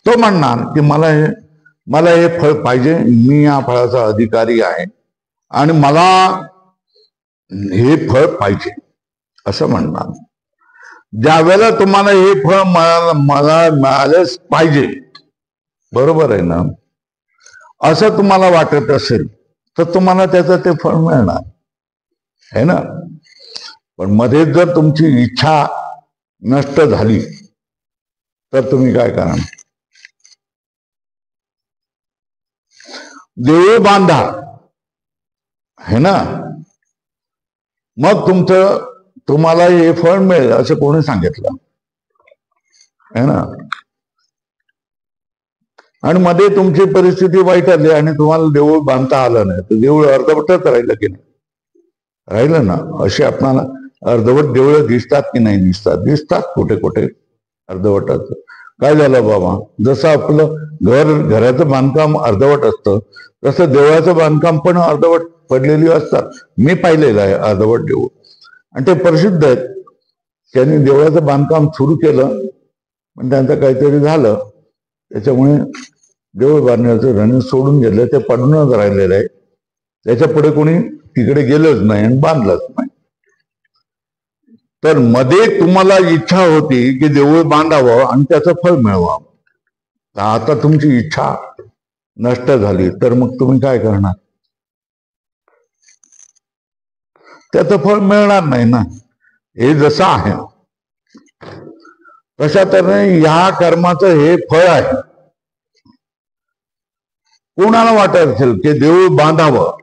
तो म्हणणार की मला हे फळ पाहिजे, मी या फळाचा अधिकारी आहे आणि मला हे फळ पाहिजे असं म्हणणार. ज्या वेळेला तुम्हाला हे फळ मला मिळालंच पाहिजे, बरोबर आहे ना, असं तुम्हाला वाटत असेल तर तुम्हाला त्याचं ते फळ मिळणार है ना. पण मध्ये जर तुमची इच्छा नष्ट झाली तर तुम्ही काय करणार? देऊळ बांधा है ना, मग तुम्हाला हे फळ मिळेल असं कोणी सांगितलं है ना. आणि मध्ये तुमची परिस्थिती वाईट आली आणि तुम्हाला देऊळ बांधता आलं नाही तर देऊळ अर्धवटच राहिलं की नाही? राहिलं ना. असे आपल्याला अर्धवट देवळं दिसतात की नाही? दिसतात कुठे कुठे अर्धवटच. काय झालं बाबा, जसं आपलं घराचं बांधकाम अर्धवट असतं तसं देवळाचं बांधकाम पण अर्धवट पडलेली असतात. मी पाहिलेलं आहे अर्धवट देऊळ आणि ते प्रसिद्ध आहेत. त्यांनी देवळाचं बांधकाम सुरू केलं पण त्यांचं काहीतरी झालं, त्याच्यामुळे देऊळ बांधण्याचं रण सोडून गेलं, ते पडूनच राहिलेलं आहे. त्याच्या पुढे कोणी तिकडे गेलंच नाही आणि बांधलंच नाही. तर मध्ये तुम्हाला इच्छा होती की देऊळ बांधावं आणि त्याचं फळ मिळवावं, तर आता तुमची इच्छा नष्ट झाली तर मग तुम्ही काय करणार? त्याचं फळ मिळणार नाही ना. हे जसं आहे तशा तऱ्हेने ह्या कर्माचं हे फळ आहे. कोणाला वाटत असेल की देऊळ बांधावं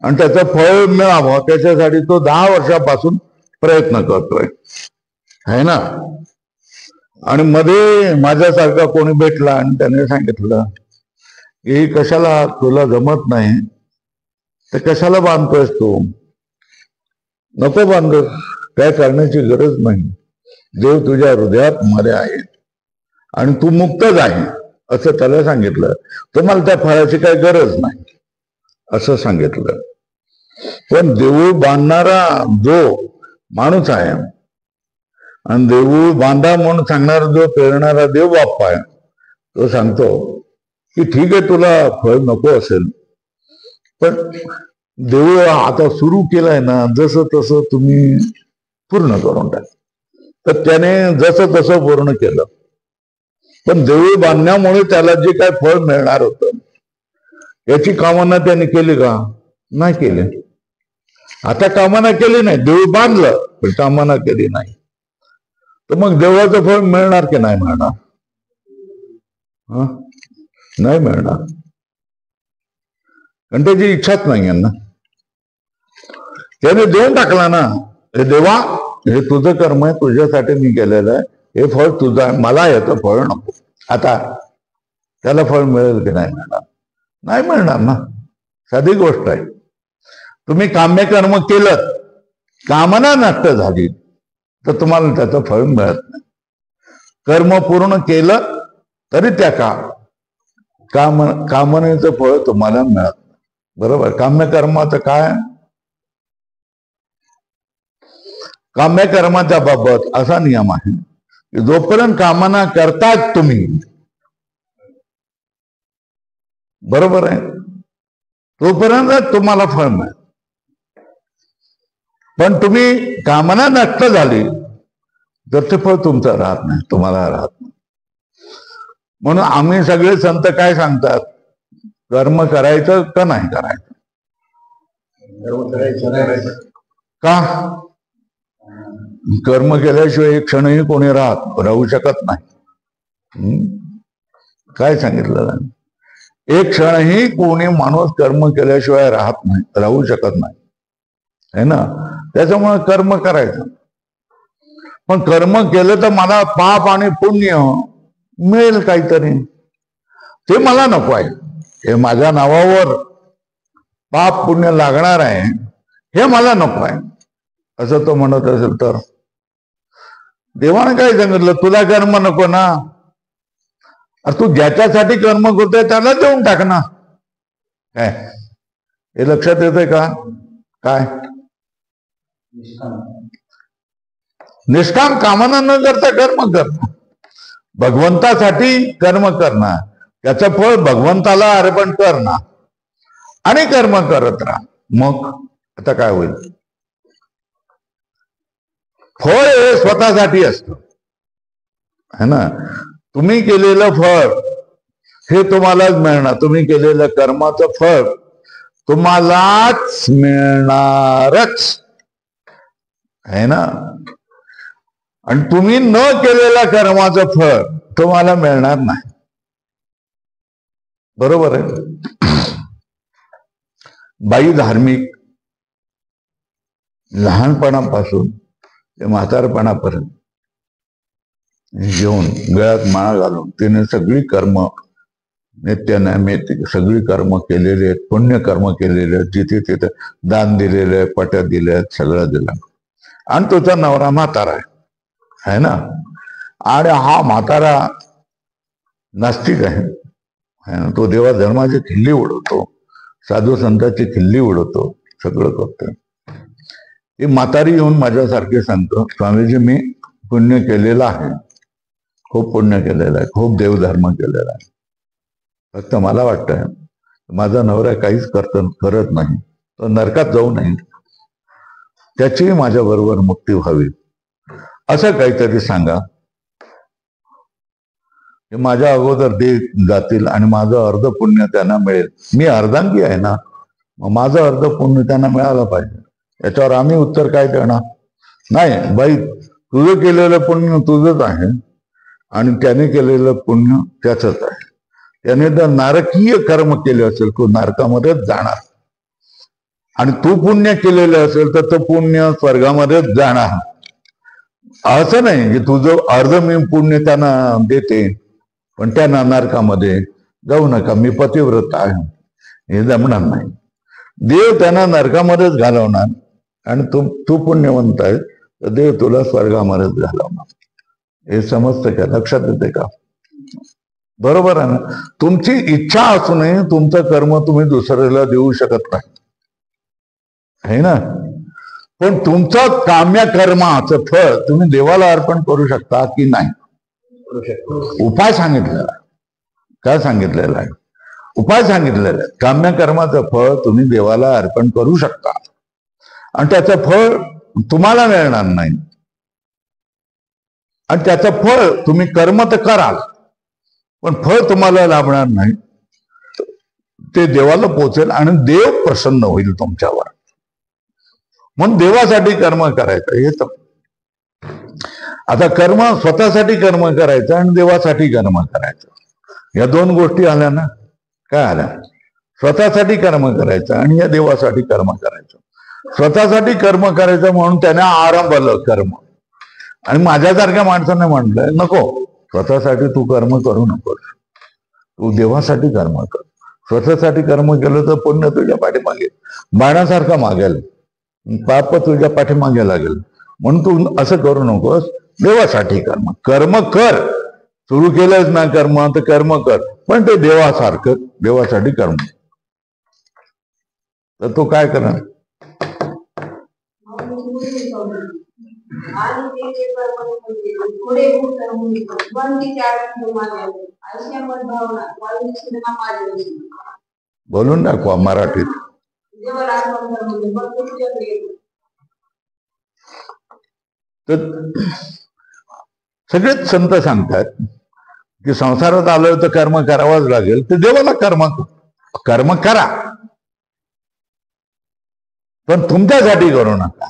आणि त्याचं फळ मिळावं, त्याच्यासाठी तो 10 वर्षापासून प्रयत्न करतोय है ना. आणि मध्ये माझ्यासारखा कोणी भेटला आणि त्याने सांगितलं की कशाला, तुला जमत नाही तर कशाला बांधतोयस तू, नको बांधू, काय करण्याची गरज नाही, देव तुझ्या हृदयात मध्ये आहे आणि तू मुक्तच आहे असं त्याला सांगितलं. तुम्हाला त्या फळाची काही गरज नाही असं सांगितलं. पण देऊळ बांधणारा जो माणूस आहे आणि देऊळ बांधा म्हणून सांगणारा जो प्रेरणारा देव बाप्पा आहे, तो सांगतो की ठीक आहे, तुला फळ नको असेल पण देऊळ आता सुरू केलंय ना, जसं तसं तुम्ही पूर्ण करून टाक. तर त्याने जसं तसं पूर्ण केलं. पण देऊळ बांधण्यामुळे त्याला जे काय फळ मिळणार होतं याची कामना त्याने केली का? नाही केली. आता कामना केली नाही, देऊळ बांधलं पण कामना केली नाही, तर मग देवळाचं फळ मिळणार की नाही मिळणार? नाही मिळणार, कारण त्याची इच्छाच नाही आहे ना. त्याने देऊन टाकला ना, हे देवा, हे तुझं कर्म आहे, तुझ्यासाठी मी केलेलं आहे, हे फळ तुझं आहे, मला याचं फळ नको. आता त्याला फळ मिळेल की नाही मिळणार? नाही मिळणार ना. साधी गोष्ट आहे. तुम्ही काम्य कर्म केलं, कामना नष्ट झाली तर तुम्हाला त्याचं फळ मिळत नाही. कर्म पूर्ण केलं तरी त्या कामनेचं फळ तुम्हाला मिळत नाही. बरोबर. काम्य कर्माचं काय? काम्य कर्माच्या बाबत असा नियम आहे की जोपर्यंत कामना करतात तुम्ही, बरोबर आहे, तोपर्यंत तुम्हाला फळ मिळेल. पण तुम्ही कामना नष्ट झाली तर ते फळ तुमचं राहत नाही, तुम्हाला राहत नाही. म्हणून आम्ही सगळे संत काय सांगतात, कर्म करायचं का नाही करायचं? का? कर्म केल्याशिवाय एक क्षणही कोणी राहू शकत नाही. काय सांगितलं? एक क्षणही कोणी माणूस कर्म केल्याशिवाय राहू शकत नाही है ना. त्याच्यामुळे कर्म करायचं. पण कर्म केलं तर मला पाप आणि पुण्य मिळेल काहीतरी, ते मला नको आहे. हे माझ्या नावावर पाप पुण्य लागणार आहे हे मला नको आहे असं तो म्हणत असेल तर देवाने काय सांगितलं, तुला कर्म नको ना, तू ज्याच्यासाठी कर्म करतोय त्याला देऊन टाक ना. काय हे लक्षात येतंय का? काय निष्काम कामना न करता कर्म करणं, भगवंतासाठी कर्म करणं, त्याचं फळ भगवंताला अर्पण करणं आणि कर्म करत राहा. मग आता काय होईल? फळ हे स्वतःसाठी असतं है ना. तुम्ही केलेलं फळ हे तुम्हालाच मिळणार, तुम्ही केलेलं कर्माचं फळ तुम्हालाच मिळणारच है ना. आणि तुम्ही न केलेलं कर्माचं फळ तुम्हाला मिळणार नाही. बरोबर आहे. बाई धार्मिक लहानपणापासून ते म्हातारपणापर्यंत घेऊन गळ्यात माळा घालून तिने सगळी कर्म नित्यनैमित्तिक सगळी कर्म केलेली आहेत, पुण्य कर्म केलेले आहेत, जिथे तिथे दान दिलेले आहे, पट्या दिल्या आहेत, सगळं दिलं. आणि तुझा नवरा म्हातारा आहे ना. आणि हा म्हातारा नास्तिक आहे, तो देवा धर्माची खिल्ली उडवतो, साधू संतांची खिल्ली उडवतो, सगळं करतो. ती म्हातारी येऊन माझ्यासारखे सांगतो, स्वामीजी मी पुण्य केलेलं आहे, खूप पुण्य केलेलं आहे, खूप देवधर्म केलेला आहे, फक्त मला वाटतंय माझा नवरा काहीच करत नाही, तो नरकात जाऊ नये, त्याचीही माझ्या बरोबर मुक्ती व्हावी असं काहीतरी सांगा. माझ्या अगोदर ते जातील आणि माझं अर्ध पुण्य त्यांना मिळेल. मी अर्धांगी आहे ना, मग माझं अर्ध पुण्य त्यांना मिळालं पाहिजे. याच्यावर आम्ही उत्तर काय देणार? नाही बाई, तुझं केलेलं पुण्य तुझंच आहे आणि त्याने केलेलं पुण्य त्याच आहे. त्याने जर नारकीय कर्म केले असेल तो नरकामध्येच जाणार, आणि तू पुण्य केलेलं असेल तर तो पुण्य स्वर्गामध्येच जाणार. असं नाही की तुझं अर्ध मी पुण्य त्यांना देते पण त्या नरकामध्ये जाऊ नका, मी पतिव्रत आहे, हे जमणार नाही. देव त्यांना नरकामध्येच घालवणार आणि तू पुण्यवंत आहे तर देव तुला स्वर्गामध्येच घालवणार. हे समजतं का? लक्षात येते का? बरोबर आहे ना. तुमची इच्छा असूनही तुमचं कर्म तुम्ही दुसऱ्याला देऊ शकत नाही है ना. पण तुमचं काम्य कर्माचं फळ तुम्ही देवाला अर्पण करू शकता की नाही? उपाय सांगितलेला आहे. काय सांगितलेला आहे? उपाय सांगितलेला आहे. काम्य कर्माचं फळ तुम्ही देवाला अर्पण करू शकता आणि त्याचं फळ तुम्हाला मिळणार नाही. आणि त्याचं फळ तुम्ही कर्म तर कराल पण फळ तुम्हाला लाभणार नाही. ते देवाला पोचेल आणि देव प्रसन्न होईल तुमच्यावर. म्हणून देवासाठी कर्म करायचं हे तर. आता कर्म स्वतःसाठी कर्म करायचं आणि देवासाठी कर्म करायचं, या दोन गोष्टी आल्या ना. काय आल्या? स्वतःसाठी कर्म करायचं आणि या देवासाठी कर्म करायचं. स्वतःसाठी कर्म करायचं म्हणून त्याने आरंभलं कर्म, आणि माझ्यासारख्या माणसाने म्हटलंय नको, स्वतःसाठी तू कर्म करू नकोस, तू देवासाठी कर्म कर. स्वतःसाठी कर्म केलं तर पुण्य तुझ्या पाठीमागे बाणासारखं मागेल, पाप तुझ्या पाठीमागे लागेल. म्हणून तू असं करू नकोस, देवासाठी कर्म कर्म कर. सुरू केलंच ना कर्म तर कर्म कर, पण ते देवासारखं, देवासाठी कर्म. तर तू काय करणार? बोलून दाखवा मराठीत. तर सगळेच संत सांगतात की संसारात आलोय तर कर्म करावंच लागेल, तर देवाला कर्म करा, पण तुमच्यासाठी करू नका,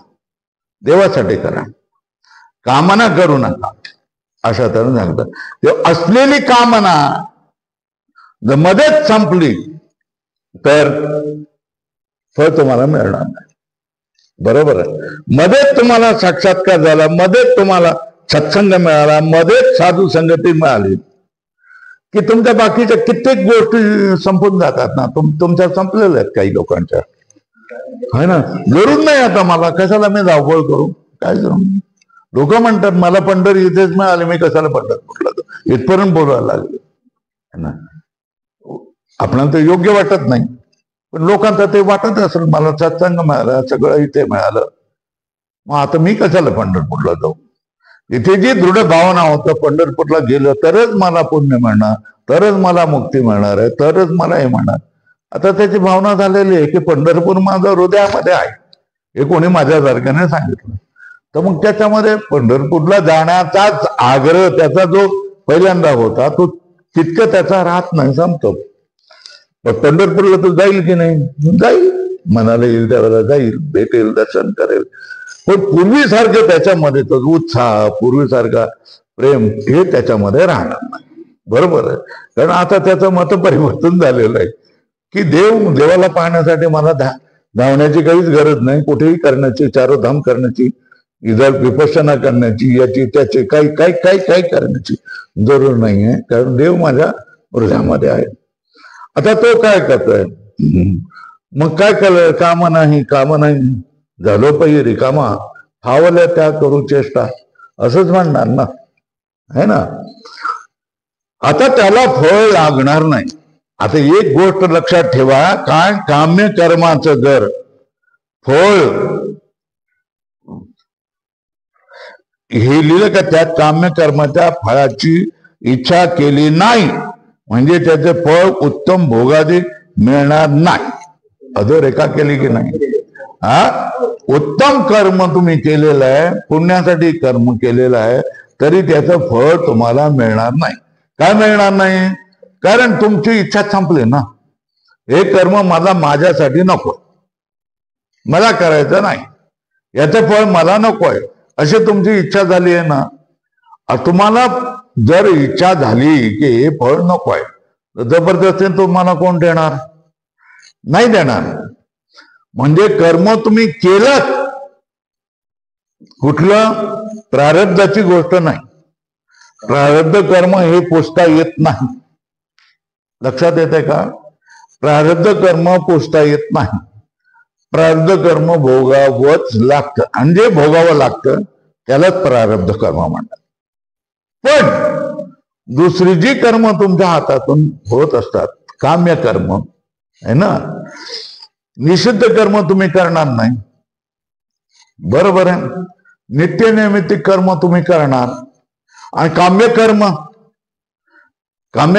देवासाठी करा, कामना करू नका. अशा तऱ्हेने सांगतात. तेव्हा असलेली कामना जर मध्येच संपली तर फळ तुम्हाला मिळणार नाही. बरोबर आहे. मध्येच तुम्हाला साक्षात्कार झाला, मध्येच तुम्हाला सत्संग मिळाला, मध्येच साधू संगती मिळाली की तुमच्या बाकीच्या कित्येक गोष्टी संपून जातात ना. तुमच्या संपलेल्या आहेत काही लोकांच्या, है ना. जरूर नाही आता मला, कशाला मी धावपळ करू, काय करू. लोक म्हणतात मला पंढरी इथेच मिळाले, मी कशाला पंढरपूरला जाऊ, इथपर्यंत बोलायला लागले, है ना. आपल्याला तर योग्य वाटत नाही, पण लोकांचा ते वाटत असेल मला सत्संग मिळाला, सगळं इथे मिळालं, मग आता मी कशाला पंढरपूरला जाऊ. इथे जी दृढ भावना होतं पंढरपूरला गेलं तरच मला पुण्य मिळणार, तरच मला मुक्ती मिळणार आहे, तरच मला हे मिळणार. आता त्याची भावना झालेली आहे की पंढरपूर माझं हृदयामध्ये आहे, हे कोणी माझ्यासारख्याने सांगितलं. तर मग त्याच्यामध्ये पंढरपूरला जाण्याचाच आग्रह त्याचा जो पहिल्यांदा होता तो तितकं त्याचा राहत नाही, संपतो. पण पंढरपूरला तो जाईल की नाही, जाईल, मनाला येईल त्यावेळेला जाईल, भेटेल, दर्शन करेल. पण पूर्वीसारखं त्याच्यामध्ये तो उत्साह, पूर्वीसारखा प्रेम हे त्याच्यामध्ये राहणार नाही. बरोबर आहे. कारण आता त्याचं मत परिवर्तन झालेलं आहे की देवाला पाहण्यासाठी मला धावण्याची काहीच गरज नाही, कुठेही करण्याची, चारोधाम करण्याची, इधर विपश्यना करण्याची, याची त्याची काही काही काही काही करण्याची जरूर नाहीये, कारण देव माझ्या हृदयामध्ये आहे. आता तो काय करतोय, मग काय केलं, काम नाही झालो पाहिजे रिकामा, फावल्या त्या करू चेष्टा, असंच म्हणणार ना, है ना. आता त्याला फळ लागणार नाही. आता एक गोष्ट लक्षात ठेवा, काय काम्य कर्माचं जर फळ हे लिहिलं का त्यात काम्य कर्माच्या फळाची इच्छा केली नाही म्हणजे त्याचे फळ उत्तम भोगादी मिळणार नाही. अधोरेखा केली की नाही. उत्तम कर्म तुम्ही केलेलं आहे, पुण्यासाठी कर्म केलेलं आहे, तरी त्याचं फळ तुम्हाला मिळणार नाही. काय मिळणार नाही, कारण तुमची इच्छा संपली ना. हे कर्म मला माझ्यासाठी नको, मला करायचं नाही, याचं फळ मला नको आहे, अशी तुमची इच्छा झाली आहे ना. तुम्हाला जर इच्छा झाली की हे फळ नको आहे, तर जबरदस्ती तुम्हाला कोण देणार, नाही देणार. म्हणजे कर्म तुम्ही केलं, कुठलं प्रारब्धाची गोष्ट नाही. प्रारब्ध कर्म हे पुसता येत नाही, लक्षात येते का. प्रारब्ध कर्म पुसता येत नाही. प्रारब्ध कर्म भोगावंच लागतं, आणि जे भोगावं लागतं त्यालाच प्रारब्ध कर्म म्हणतात. पण दुसरी जी कर्म तुमच्या हातातून होत असतात, काम्य कर्म आहे ना, निषिद्ध कर्म तुम्ही करणार नाही, बरोबर आहे. नित्यनैमित्तिक कर्म तुम्ही करणार, आणि काम्य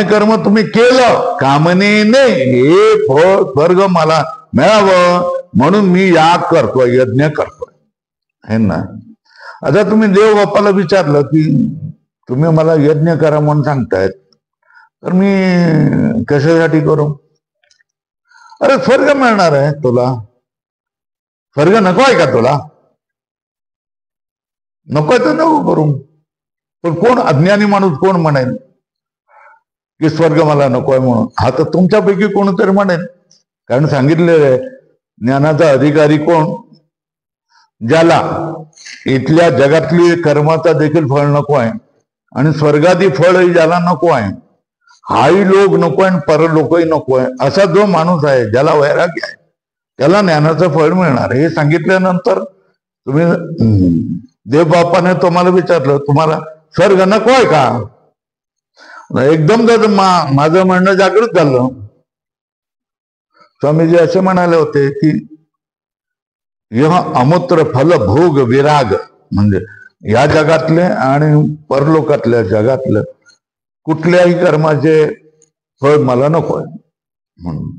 कर्म तुम्ही केलं कामनेने, हे फळ स्वर्ग मला मिळावं म्हणून मी याग करतोय, यज्ञ करतोय, है ना. आता तुम्ही देव बाप्पाला विचारलं की तुम्ही मला यज्ञ करा म्हणून सांगतायत, तर मी कशासाठी करू. अरे स्वर्ग मिळणार आहे तुला, स्वर्ग नको आहे का तुला, नको तर नको करू. पण कोण अज्ञानी माणूस कोण म्हणेल की स्वर्ग मला नको आहे म्हणून. हा तर तुमच्यापैकी कोणतरी म्हणेल, कारण सांगितलेलं आहे ज्ञानाचा अधिकारी कोण, ज्याला इथल्या जगातली कर्माचा देखील फळ नको आहे आणि स्वर्गादी फळही ज्याला नको आहे, हाही लोक नको आहे, परलोकही नको आहे, असा जो माणूस आहे ज्याला वैराग्य आहे त्याला ज्ञानाचं फळ मिळणार. हे सांगितल्यानंतर तुम्ही देवबापाने तुम्हाला विचारलं तुम्हाला स्वर्ग नको आहे का, एकदम जर माझं म्हणणं जागृत झालं. स्वामीजी असे म्हणाले होते की यह अमूत्र फल भोग विराग, म्हणजे या जगातले आणि परलोकातल्या जगातलं कुठल्याही कर्माचे फळ मला नको आहे म्हणून,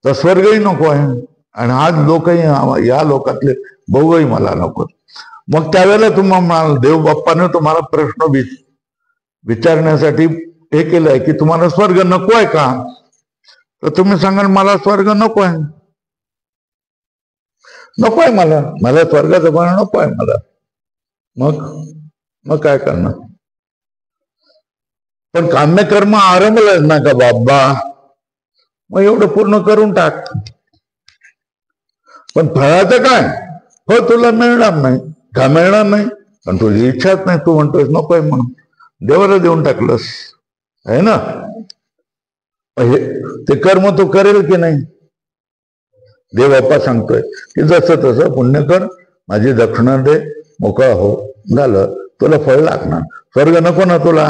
तर स्वर्गही नको आहे आणि आज लोकही या लोकातले भोगही मला नको. मग त्यावेळेला तुम्हाला देव बाप्पाने तुम्हाला प्रश्न विचारण्यासाठी हे केलंय की तुम्हाला स्वर्ग नको आहे का, तर तुम्ही सांगाल मला स्वर्ग नको आहे, नको आहे मला स्वर्गाचं फळ नको आहे मला. मग काय करणार. पण काम्यकर्म आरंभलं ना का बाबा, मग एवढं पूर्ण करून टाक. पण फळाचं काय, हो तुला मिळणार नाही. का मिळणार नाही? पण तुझी इच्छाच नाही, तू म्हणतोस नकोय म्हणून देवाला देऊन टाकलंस, आहे ना. ते कर्म तू करेल की नाही? देव बाप्पा सांगतोय की जसं तसं पुण्य कर, माझी दक्षिणा दे, मोकळा हो, झालं. तुला फळ लागणार. स्वर्ग नको ना तुला?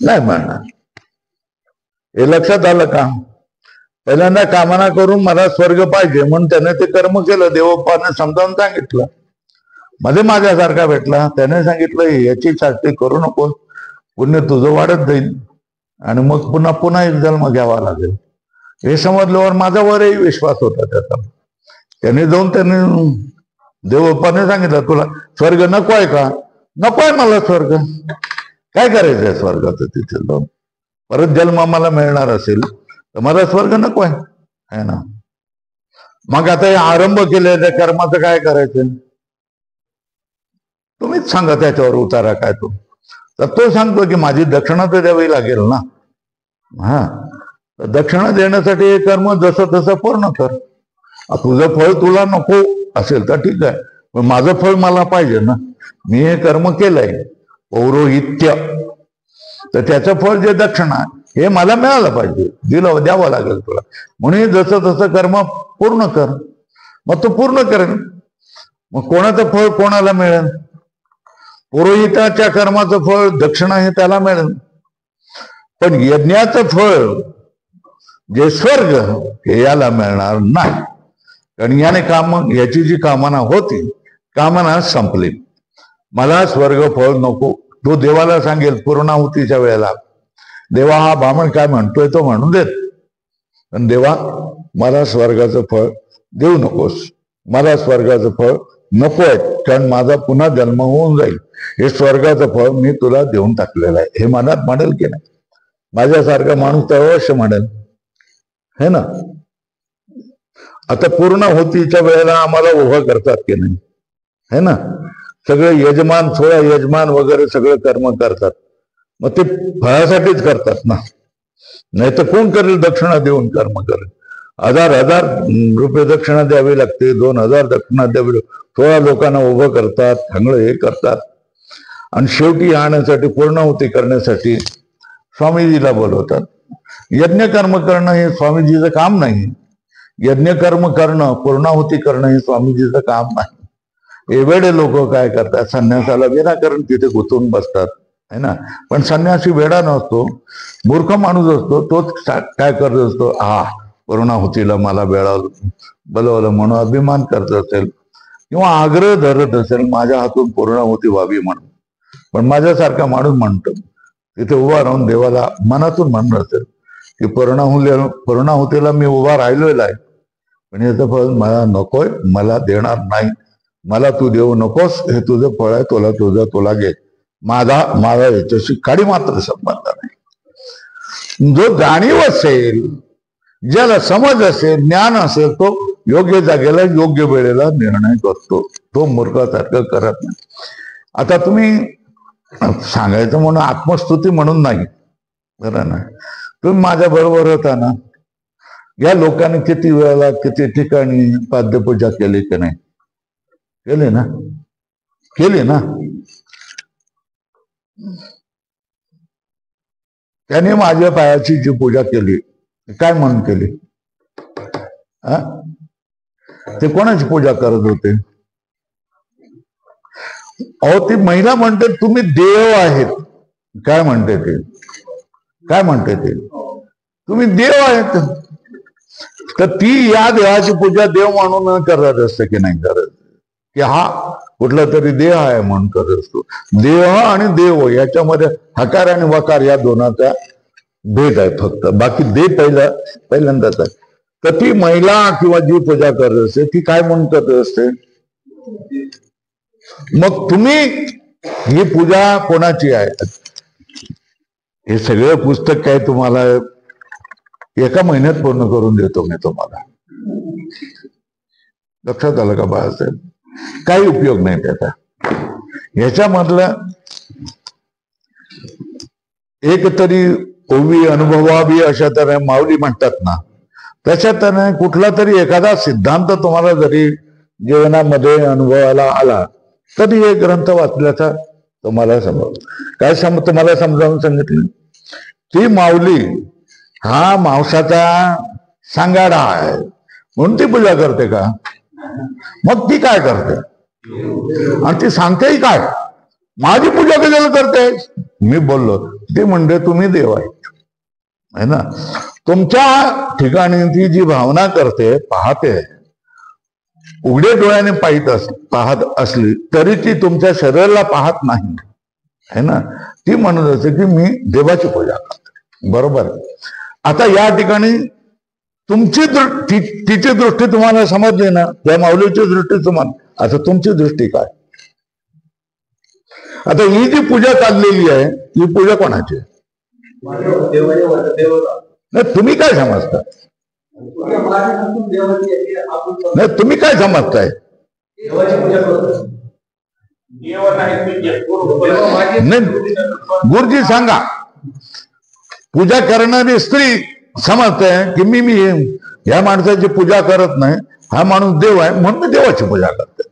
नाही मिळणार. हे लक्षात आलं का? पहिल्यांदा कामना करून मला स्वर्ग पाहिजे म्हणून त्याने ते कर्म केलं. देवबाप्पाने समजावून सांगितलं. मध्ये माझ्यासारखा भेटला, त्याने सांगितलं याची चाचणी करू नको, पुण्य तुझं वाढत जाईल आणि मग पुन्हा पुन्हा एक जन्म घ्यावा लागेल. हे समजल्यावर माझा वरही विश्वास होता त्याचा. त्याने देवबाप्पाने सांगितलं तुला स्वर्ग नको आहे का? नको आहे मला स्वर्ग. काय करायचंय स्वर्गाचं? तिथे जाऊन परत जन्म मला मिळणार असेल तर मला स्वर्ग नको आहे ना. मग आता हे आरंभ केले त्या कर्माचं काय करायचं? तुम्हीच सांगा त्याच्यावर उतारा काय तो. तर तो सांगतो की माझी दक्षिणा तर द्यावी लागेल ना. दक्षिणा देण्यासाठी हे कर्म जसं तसं पूर्ण कर. तुझं फळ तुला नको असेल तर ठीक आहे, पण माझं फळ मला पाहिजे ना. मी हे कर्म केलंय पौरोहित्य, तर त्याचं फळ जे दक्षिणा हे मला मिळालं पाहिजे, द्यावं लागेल तुला. म्हणून जसं तसं कर्म पूर्ण कर. मग तो पूर्ण करेल. मग कोणाचं फळ कोणाला मिळेल? पुरोहिताच्या कर्माचं फळ दक्षिणा हे त्याला मिळेल, पण यज्ञाचं फळ जे स्वर्ग हे याला मिळणार नाही. कारण याने याची जी कामना होती, कामना संपली. मला स्वर्ग फळ नको. तो देवाला सांगेल पूर्णाहुतीच्या वेळेला, देवा हा ब्राह्मण काय म्हणतोय तो म्हणून देत, पण देवा मला स्वर्गाचं फळ देऊ नकोस. मला स्वर्गाचं फळ नको आहे, कारण माझा पुन्हा जन्म होऊन जाईल. हे स्वर्गाचं फळ मी तुला देऊन टाकलेलं आहे. हे मनात म्हणेल की नाही? माझ्यासारखा माणूस तर अवश्य म्हणेल, है ना. आता पूर्णाहुतीच्या वेळेला आम्हाला उभं करतात की नाही, है ना. सगळे यजमान 16 यजमान वगैरे सगळं कर्म करतात. मग ते फळासाठीच करतात ना. नाही तर कोण करेल दक्षिणा देऊन कर्म करेल? 1000 रुपये दक्षिणा द्यावी लागते, 2000 दक्षिणा द्यावी. 16 लोकांना उभं करतात, चांगलं हे करतात, आणि शेवटी आणण्यासाठी पूर्णाहुती करण्यासाठी स्वामीजीला बोलवतात. यज्ञ कर्म करणं हे स्वामीजीचं काम नाही. यज्ञ कर्म करणं, पूर्णाहुती करणं हे स्वामीजीचं काम नाही. एवढे लोक काय करतात, संन्यासाला विनाकारण तिथे गुंतून बसतात, है ना. पण संन्यासी वेडा नसतो, मूर्ख माणूस असतो. तोच काय करत असतो, पूर्णाहुतीला मला बोलवलं म्हणून अभिमान करत असेल किंवा आग्रह धरत असेल माझ्या हातून पूर्णाहुती व्हावी म्हणून. पण माझ्यासारखा माणूस म्हणतो तिथे उभा राहून देवाला मनातून म्हणत असेल की पूर्णाहुतीला मी उभा राहिलेला आहे, पण याचं फळ मला नकोय, मला देणार नाही, मला तू देऊ नकोस, हे तुझं फळ आहे, तुला घे, माझा याच्याशी काडी मात्र संबंध नाही. जो जाणीव असेल, ज्याला समज असेल, ज्ञान असेल, तो योग्य जागेला योग्य वेळेला निर्णय करतो. तो मूर्खासारखं करत नाही. आता तुम्ही सांगायचं म्हणून आत्मस्तुती म्हणून नाही, बरं ना. तुम्ही माझ्या बरोबर होता ना. या लोकांनी किती वेळेला किती ठिकाणी पाद्यपूजा केली की नाही? केली ना. त्याने माझ्या पायाची जी पूजा केली, काय म्हणून केली? ते कोणाची पूजा करत होते? अहो ती महिला म्हणते तुम्ही देव आहेत. काय म्हणते ते? तुम्ही देव आहेत. तर ती या देवाची पूजा देव म्हणून करत असते की नाही करत? की हा कुठला तरी देह आहे म्हणून करत असतो. देह आणि देव याच्यामध्ये हकार आणि वकार या दोनाचा भेद आहे फक्त. बाकी देव पहिल्यांदाच आहे. तर ती महिला किंवा जी पूजा करत असते ती काय म्हणून करत असते? मग तुम्ही ही पूजा कोणाची आहे? हे सगळं पुस्तक काय तुम्हाला एका महिन्यात पूर्ण करून देतो मी तुम्हाला. लक्षात आलं का बाळासाहेब? काही उपयोग नाही त्याचा. ह्याच्यामधलं एक तरी ओवी अनुभवावी अशा तऱ्हे माऊली म्हणतात ना, तशा तऱ्हे कुठला तरी एखादा सिद्धांत तुम्हाला जरी जीवनामध्ये अनुभवाला आला तरी हे ग्रंथ वाचल्याचा तुम्हाला तुम्हाला समजावून सांगितलं. ती माऊली हा मांसाचा सांगाडा आहे म्हणून ती पूजा करते का? मग ती काय करते? आणि ती सांगतेही काय? माझी पूजा कशाला करते? मी बोललो ती म्हणते तुम्ही देव आहे ना. तुमच्या ठिकाणी ती जी भावना करते, पाहते, उघडे डोळ्याने पाहत असली तरी ती तुमच्या शरीराला पाहत नाही है ना. ती म्हणत असते की मी देवाची पूजा करते. बरोबर. आता या ठिकाणी तिची दृष्टी तुम्हाला समजली ना, त्या माऊलीची दृष्टी तुम्हाला. आता तुमची दृष्टी काय? आता ही जी पूजा चाललेली आहे ही पूजा कोणाची? नाही, तुम्ही काय समजता? नाही, तुम्ही काय समजताय? नाही, गुरुजी सांगा. पूजा करणारी स्त्री समजते की मी या माणसाची पूजा करत नाही, हा माणूस देव आहे म्हणून मी देवाची पूजा करते.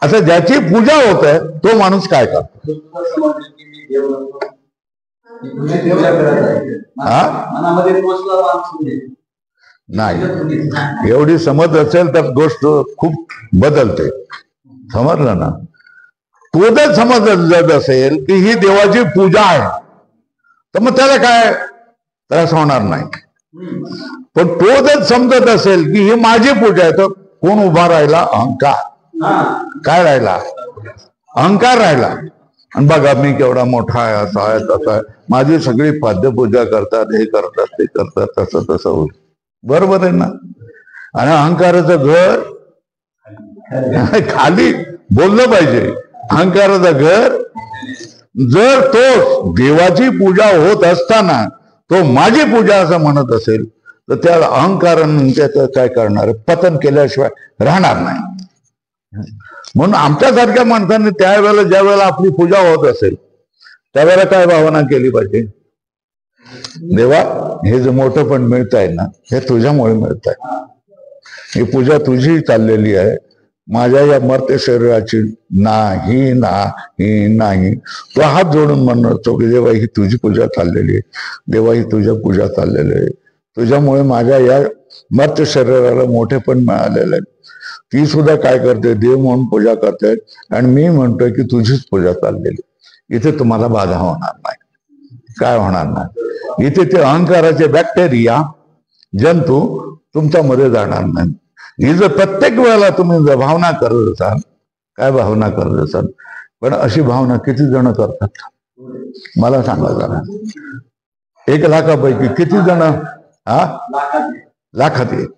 आता ज्याची पूजा होत आहे तो माणूस काय करतो? नाही, एवढी समज असेल तर गोष्ट खूप बदलते. समजलं ना. तो जर समजत असेल की ही देवाची पूजा आहे तर मग त्याला काय त्रास होणार नाही. पण तो जर समजत असेल की ही माझी पूजा आहे तर कोण उभा राहिला? अहंकार. काय राहिला? अहंकार राहिला. आणि बघा मी केवढा मोठा आहे, असा आहे, तसा आहे, माझी सगळी पाद्यपूजा करतात, हे करतात, ते करतात, तसं तसं होईल. बरोबर आहे ना. आणि अहंकाराचं घर खाली बोललं पाहिजे. अहंकाराचं घर जर तो देवाची पूजा होत असताना तो माझी पूजा असं म्हणत असेल तर त्या अहंकारानं त्याचं काय करणार? पतन केल्याशिवाय राहणार नाही. म्हणून आमच्यासारख्या माणसांनी त्यावेळेला ज्या वेळेला आपली पूजा होत असेल त्यावेळेला काय भावना केली पाहिजे? देवा, हे जे मोठं पण मिळत आहे ना हे तुझ्यामुळे मिळत आहे. ही पूजा तुझी चाललेली आहे, माझ्या या मर्त्य शरीराची नाही नाही नाही. तो हात जोडून म्हणतो की देवा ही तुझी पूजा चाललेली आहे, देवा ही तुझ्या पूजा चाललेली आहे, तुझ्यामुळे माझ्या या मर्त्य शरीराला मोठे पण मिळालेलं आहे. ती सुद्धा काय करते? देव म्हणून पूजा करते आणि मी म्हणतोय की तुझीच पूजा चाललेली. इथे तुम्हाला बाधा होणार नाही. काय होणार नाही? इथे ते अहंकाराचे बॅक्टेरिया जंतू तुमच्यामध्ये जाणार नाही. ही जर प्रत्येक वेळेला तुम्ही जर भावना करत असाल, काय भावना करत असाल, पण अशी भावना किती जण करतात मला सांगा जरा. 1 लाखापैकी किती जण? लाखात एक.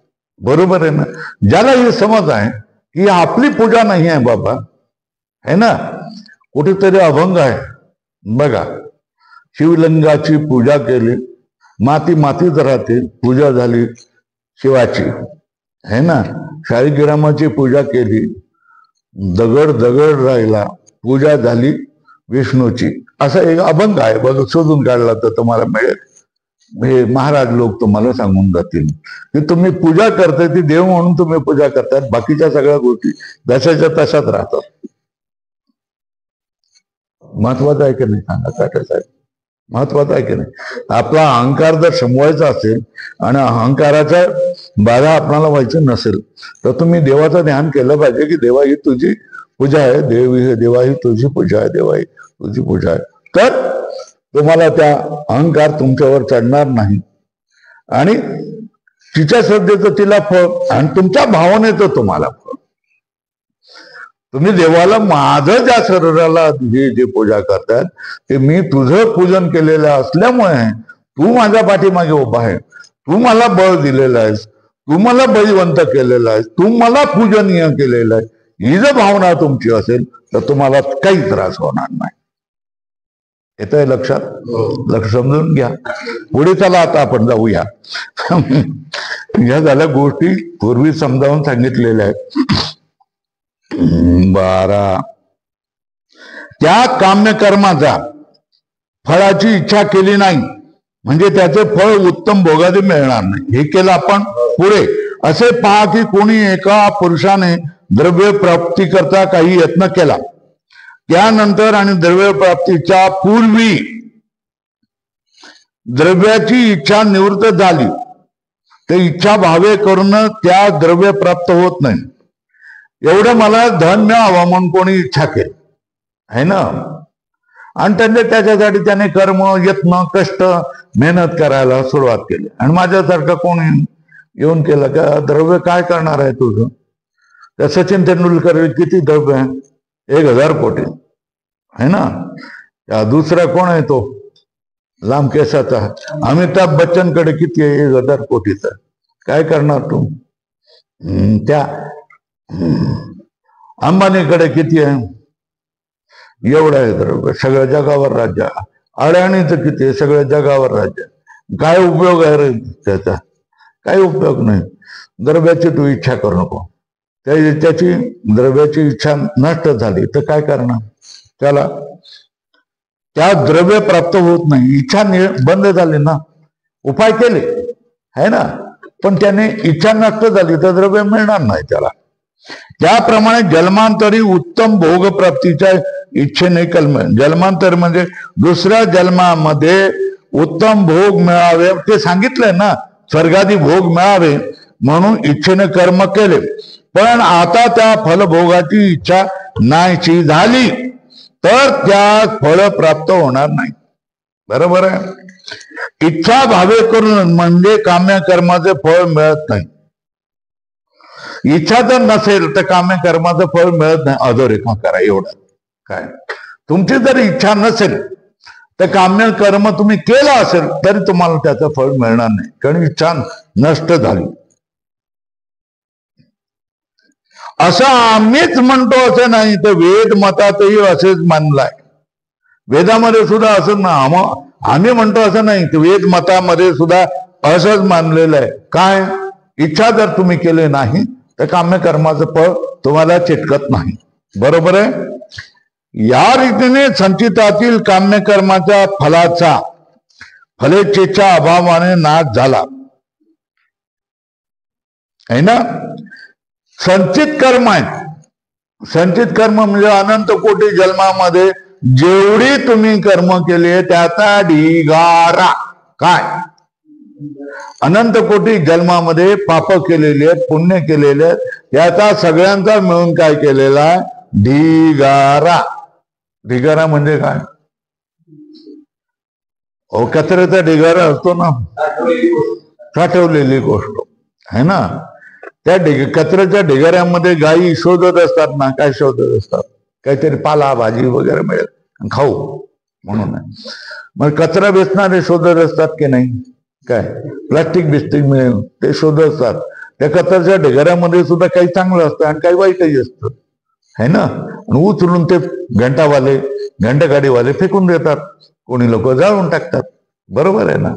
बरोबर आहे ना. ज्याला ही समज आहे की आपली पूजा नाही आहे बाबा, है ना, कुठेतरी अभंग आहे बघा. शिवलिंगाची पूजा केली, मातीच राहते, पूजा झाली शिवाची, है ना. शाळीग्रामाची पूजा केली, दगड राहिला, पूजा झाली विष्णूची. असा एक अभंग आहे बघ, शोधून काढला तर तुम्हाला मिळेल. हे महाराज लोक तुम्हाला सांगून जातील की तुम्ही पूजा करताय ती देव म्हणून तुम्ही पूजा करताय, बाकीच्या सगळ्या गोष्टी जशाच्या तशाच राहतात. महत्वाचं आहे की नाही? सांगा काय साहेब, महत्वाचं आहे की नाही? आपला अहंकार जर शमवायचा असेल आणि अहंकाराच्या बाधा आपल्याला व्हायचं नसेल तर तुम्ही देवाचं ध्यान केलं पाहिजे की देवा ही तुझी पूजा आहे, देवा ही तुझी पूजा आहे, देवा ही तुझी पूजा आहे. तर तुम्हाला त्या अहंकार तुमच्यावर चढणार नाही आणि तिच्या श्रद्धेचं तिला फळ आणि तुमच्या भावनेचं तुम्हाला फळ. तुम्ही देवाला माझं ज्या शरीराला जी पूजा करतात ते मी तुझं पूजन केलेलं असल्यामुळे तू माझ्या पाठीमागे उभा आहे, तू मला बळ दिलेलं आहेस, तू मला बळीवंत केलेलं आहेस, तू मला पूजनीय केलेलं आहे. ही जर भावना तुमची असेल तर तुम्हाला काही त्रास होणार नाही. येतंय लक्षात? लक्ष समजून घ्या. पुढे चला आता आपण जाऊया. या झाल्या गोष्टी पूर्वी समजावून सांगितलेल्या आहेत. 12 त्या काम्यकर्माचा फळाची इच्छा केली नाही म्हणजे त्याचे फळ उत्तम भोगादी मिळणार नाही. हे केलं आपण पुढे. असे पहा की कोणी एका पुरुषाने द्रव्य प्राप्ती करता काही यत्न केला, त्यानंतर आणि द्रव्य प्राप्तीच्या पूर्वी द्रव्याची इच्छा निवृत्त झाली, ते इच्छा भावे करून त्या द्रव्य प्राप्त होत नाही. एवढं मला धन मिळावं म्हणून कोणी इच्छा केली आहे ना, आणि त्याच्यासाठी त्याने कर्म, यत्न, कष्ट, मेहनत करायला सुरुवात केली. आणि माझ्यासारखं कोणी येऊन केलं का द्रव्य काय करणार आहे तुझं? त्या सचिन तेंडुलकर किती द्रव्य आहे? 1000 कोटी आहे ना. त्या दुसरा कोण आहे तो लांब केसाचा अमिताभ बच्चनकडे किती आहे? 1000 कोटीचा. काय करणार तू? त्या अंबानीकडे किती आहे? एवढं आहे द्रव्य, सगळ्या जगावर राज्य. अडाणीचं किती आहे? सगळ्या जगावर राज्य. काय उपयोग आहे रे त्याचा? काही उपयोग नाही. द्रव्याची तू इच्छा करू नको. त्याची द्रव्याची इच्छा नष्ट झाली तर काय करणार? त्याला त्या द्रव्य प्राप्त होत नाही. इच्छा बंद झाली ना, उपाय केले है ना, पण त्याने इच्छा नष्ट झाली तर द्रव्य मिळणार नाही त्याला. त्याप्रमाणे जन्मांतरी उत्तम भोग प्राप्तीच्या इच्छेने कल्म, जन्मांतर म्हणजे दुसऱ्या जन्मामध्ये उत्तम भोग मिळावे ते सांगितलंय ना, स्वर्गादी भोग मिळावे म्हणून इच्छेने कर्म केले. पण आता त्या फलभोगाची इच्छा नाहीची झाली तर त्या फळ प्राप्त होणार नाही. बरोबर आहे. इच्छा भावे करून म्हणजे काम्य कर्माचे फळ मिळत नाही. इच्छा जर नसेल तर काम्य कर्माचं फळ मिळत नाही. अधोरेखा करा एवढं. काय तुमची जर इच्छा नसेल तर काम्य कर्म तुम्ही केलं असेल तरी तुम्हाला त्याचं फळ मिळणार नाही, कारण इच्छा नष्ट झाली. असं आम्हीच म्हणतो असं नाही, तर वेद मतातही असेच मानलाय. वेदामध्ये सुद्धा असं ना, आम्ही म्हणतो असं नाही, तर वेद मतामध्ये सुद्धा असंच मानलेलं आहे. काय? इच्छा जर तुम्ही केले नाही तर काम्य कर्माचं फळ तुम्हाला चिटकत नाही. बरोबर आहे. या रीतीने संचितातील काम्य कर्माच्या फलाचा फलेच्छेच्या अभावाने नाश झाला आहे ना. संचित कर्म आहे. संचित कर्म म्हणजे अनंत कोटी जन्मामध्ये जेवढी तुम्ही कर्म केले त्याचा ढिगारा. काय? अनंत कोटी जन्मामध्ये पाप केलेले आहेत, पुण्य केलेले आहेत, याचा सगळ्यांचा मिळून काय केलेला? ढिगारा. ढिगारा म्हणजे काय? कचऱ्याचा ढिगारा असतो ना, साठवलेली गोष्ट है ना. त्या कचऱ्याच्या ढिगाऱ्यामध्ये गायी शोधत असतात ना. काय शोधत असतात? काहीतरी पाला भाजी वगैरे मिळेल खाऊ म्हणून. मग कचरा बेचणारे शोधत असतात की नाही? काय प्लास्टिक बिस्टिक मिळेल ते शोधत असतात. त्या कचऱ्याच्या ढिगाऱ्यामध्ये सुद्धा काही चांगलं असतं आणि काही वाईटही असतं है ना. उचलून ते घंटागाडीवाले फेकून देतात, कोणी लोक जाळून टाकतात. बरोबर आहे ना.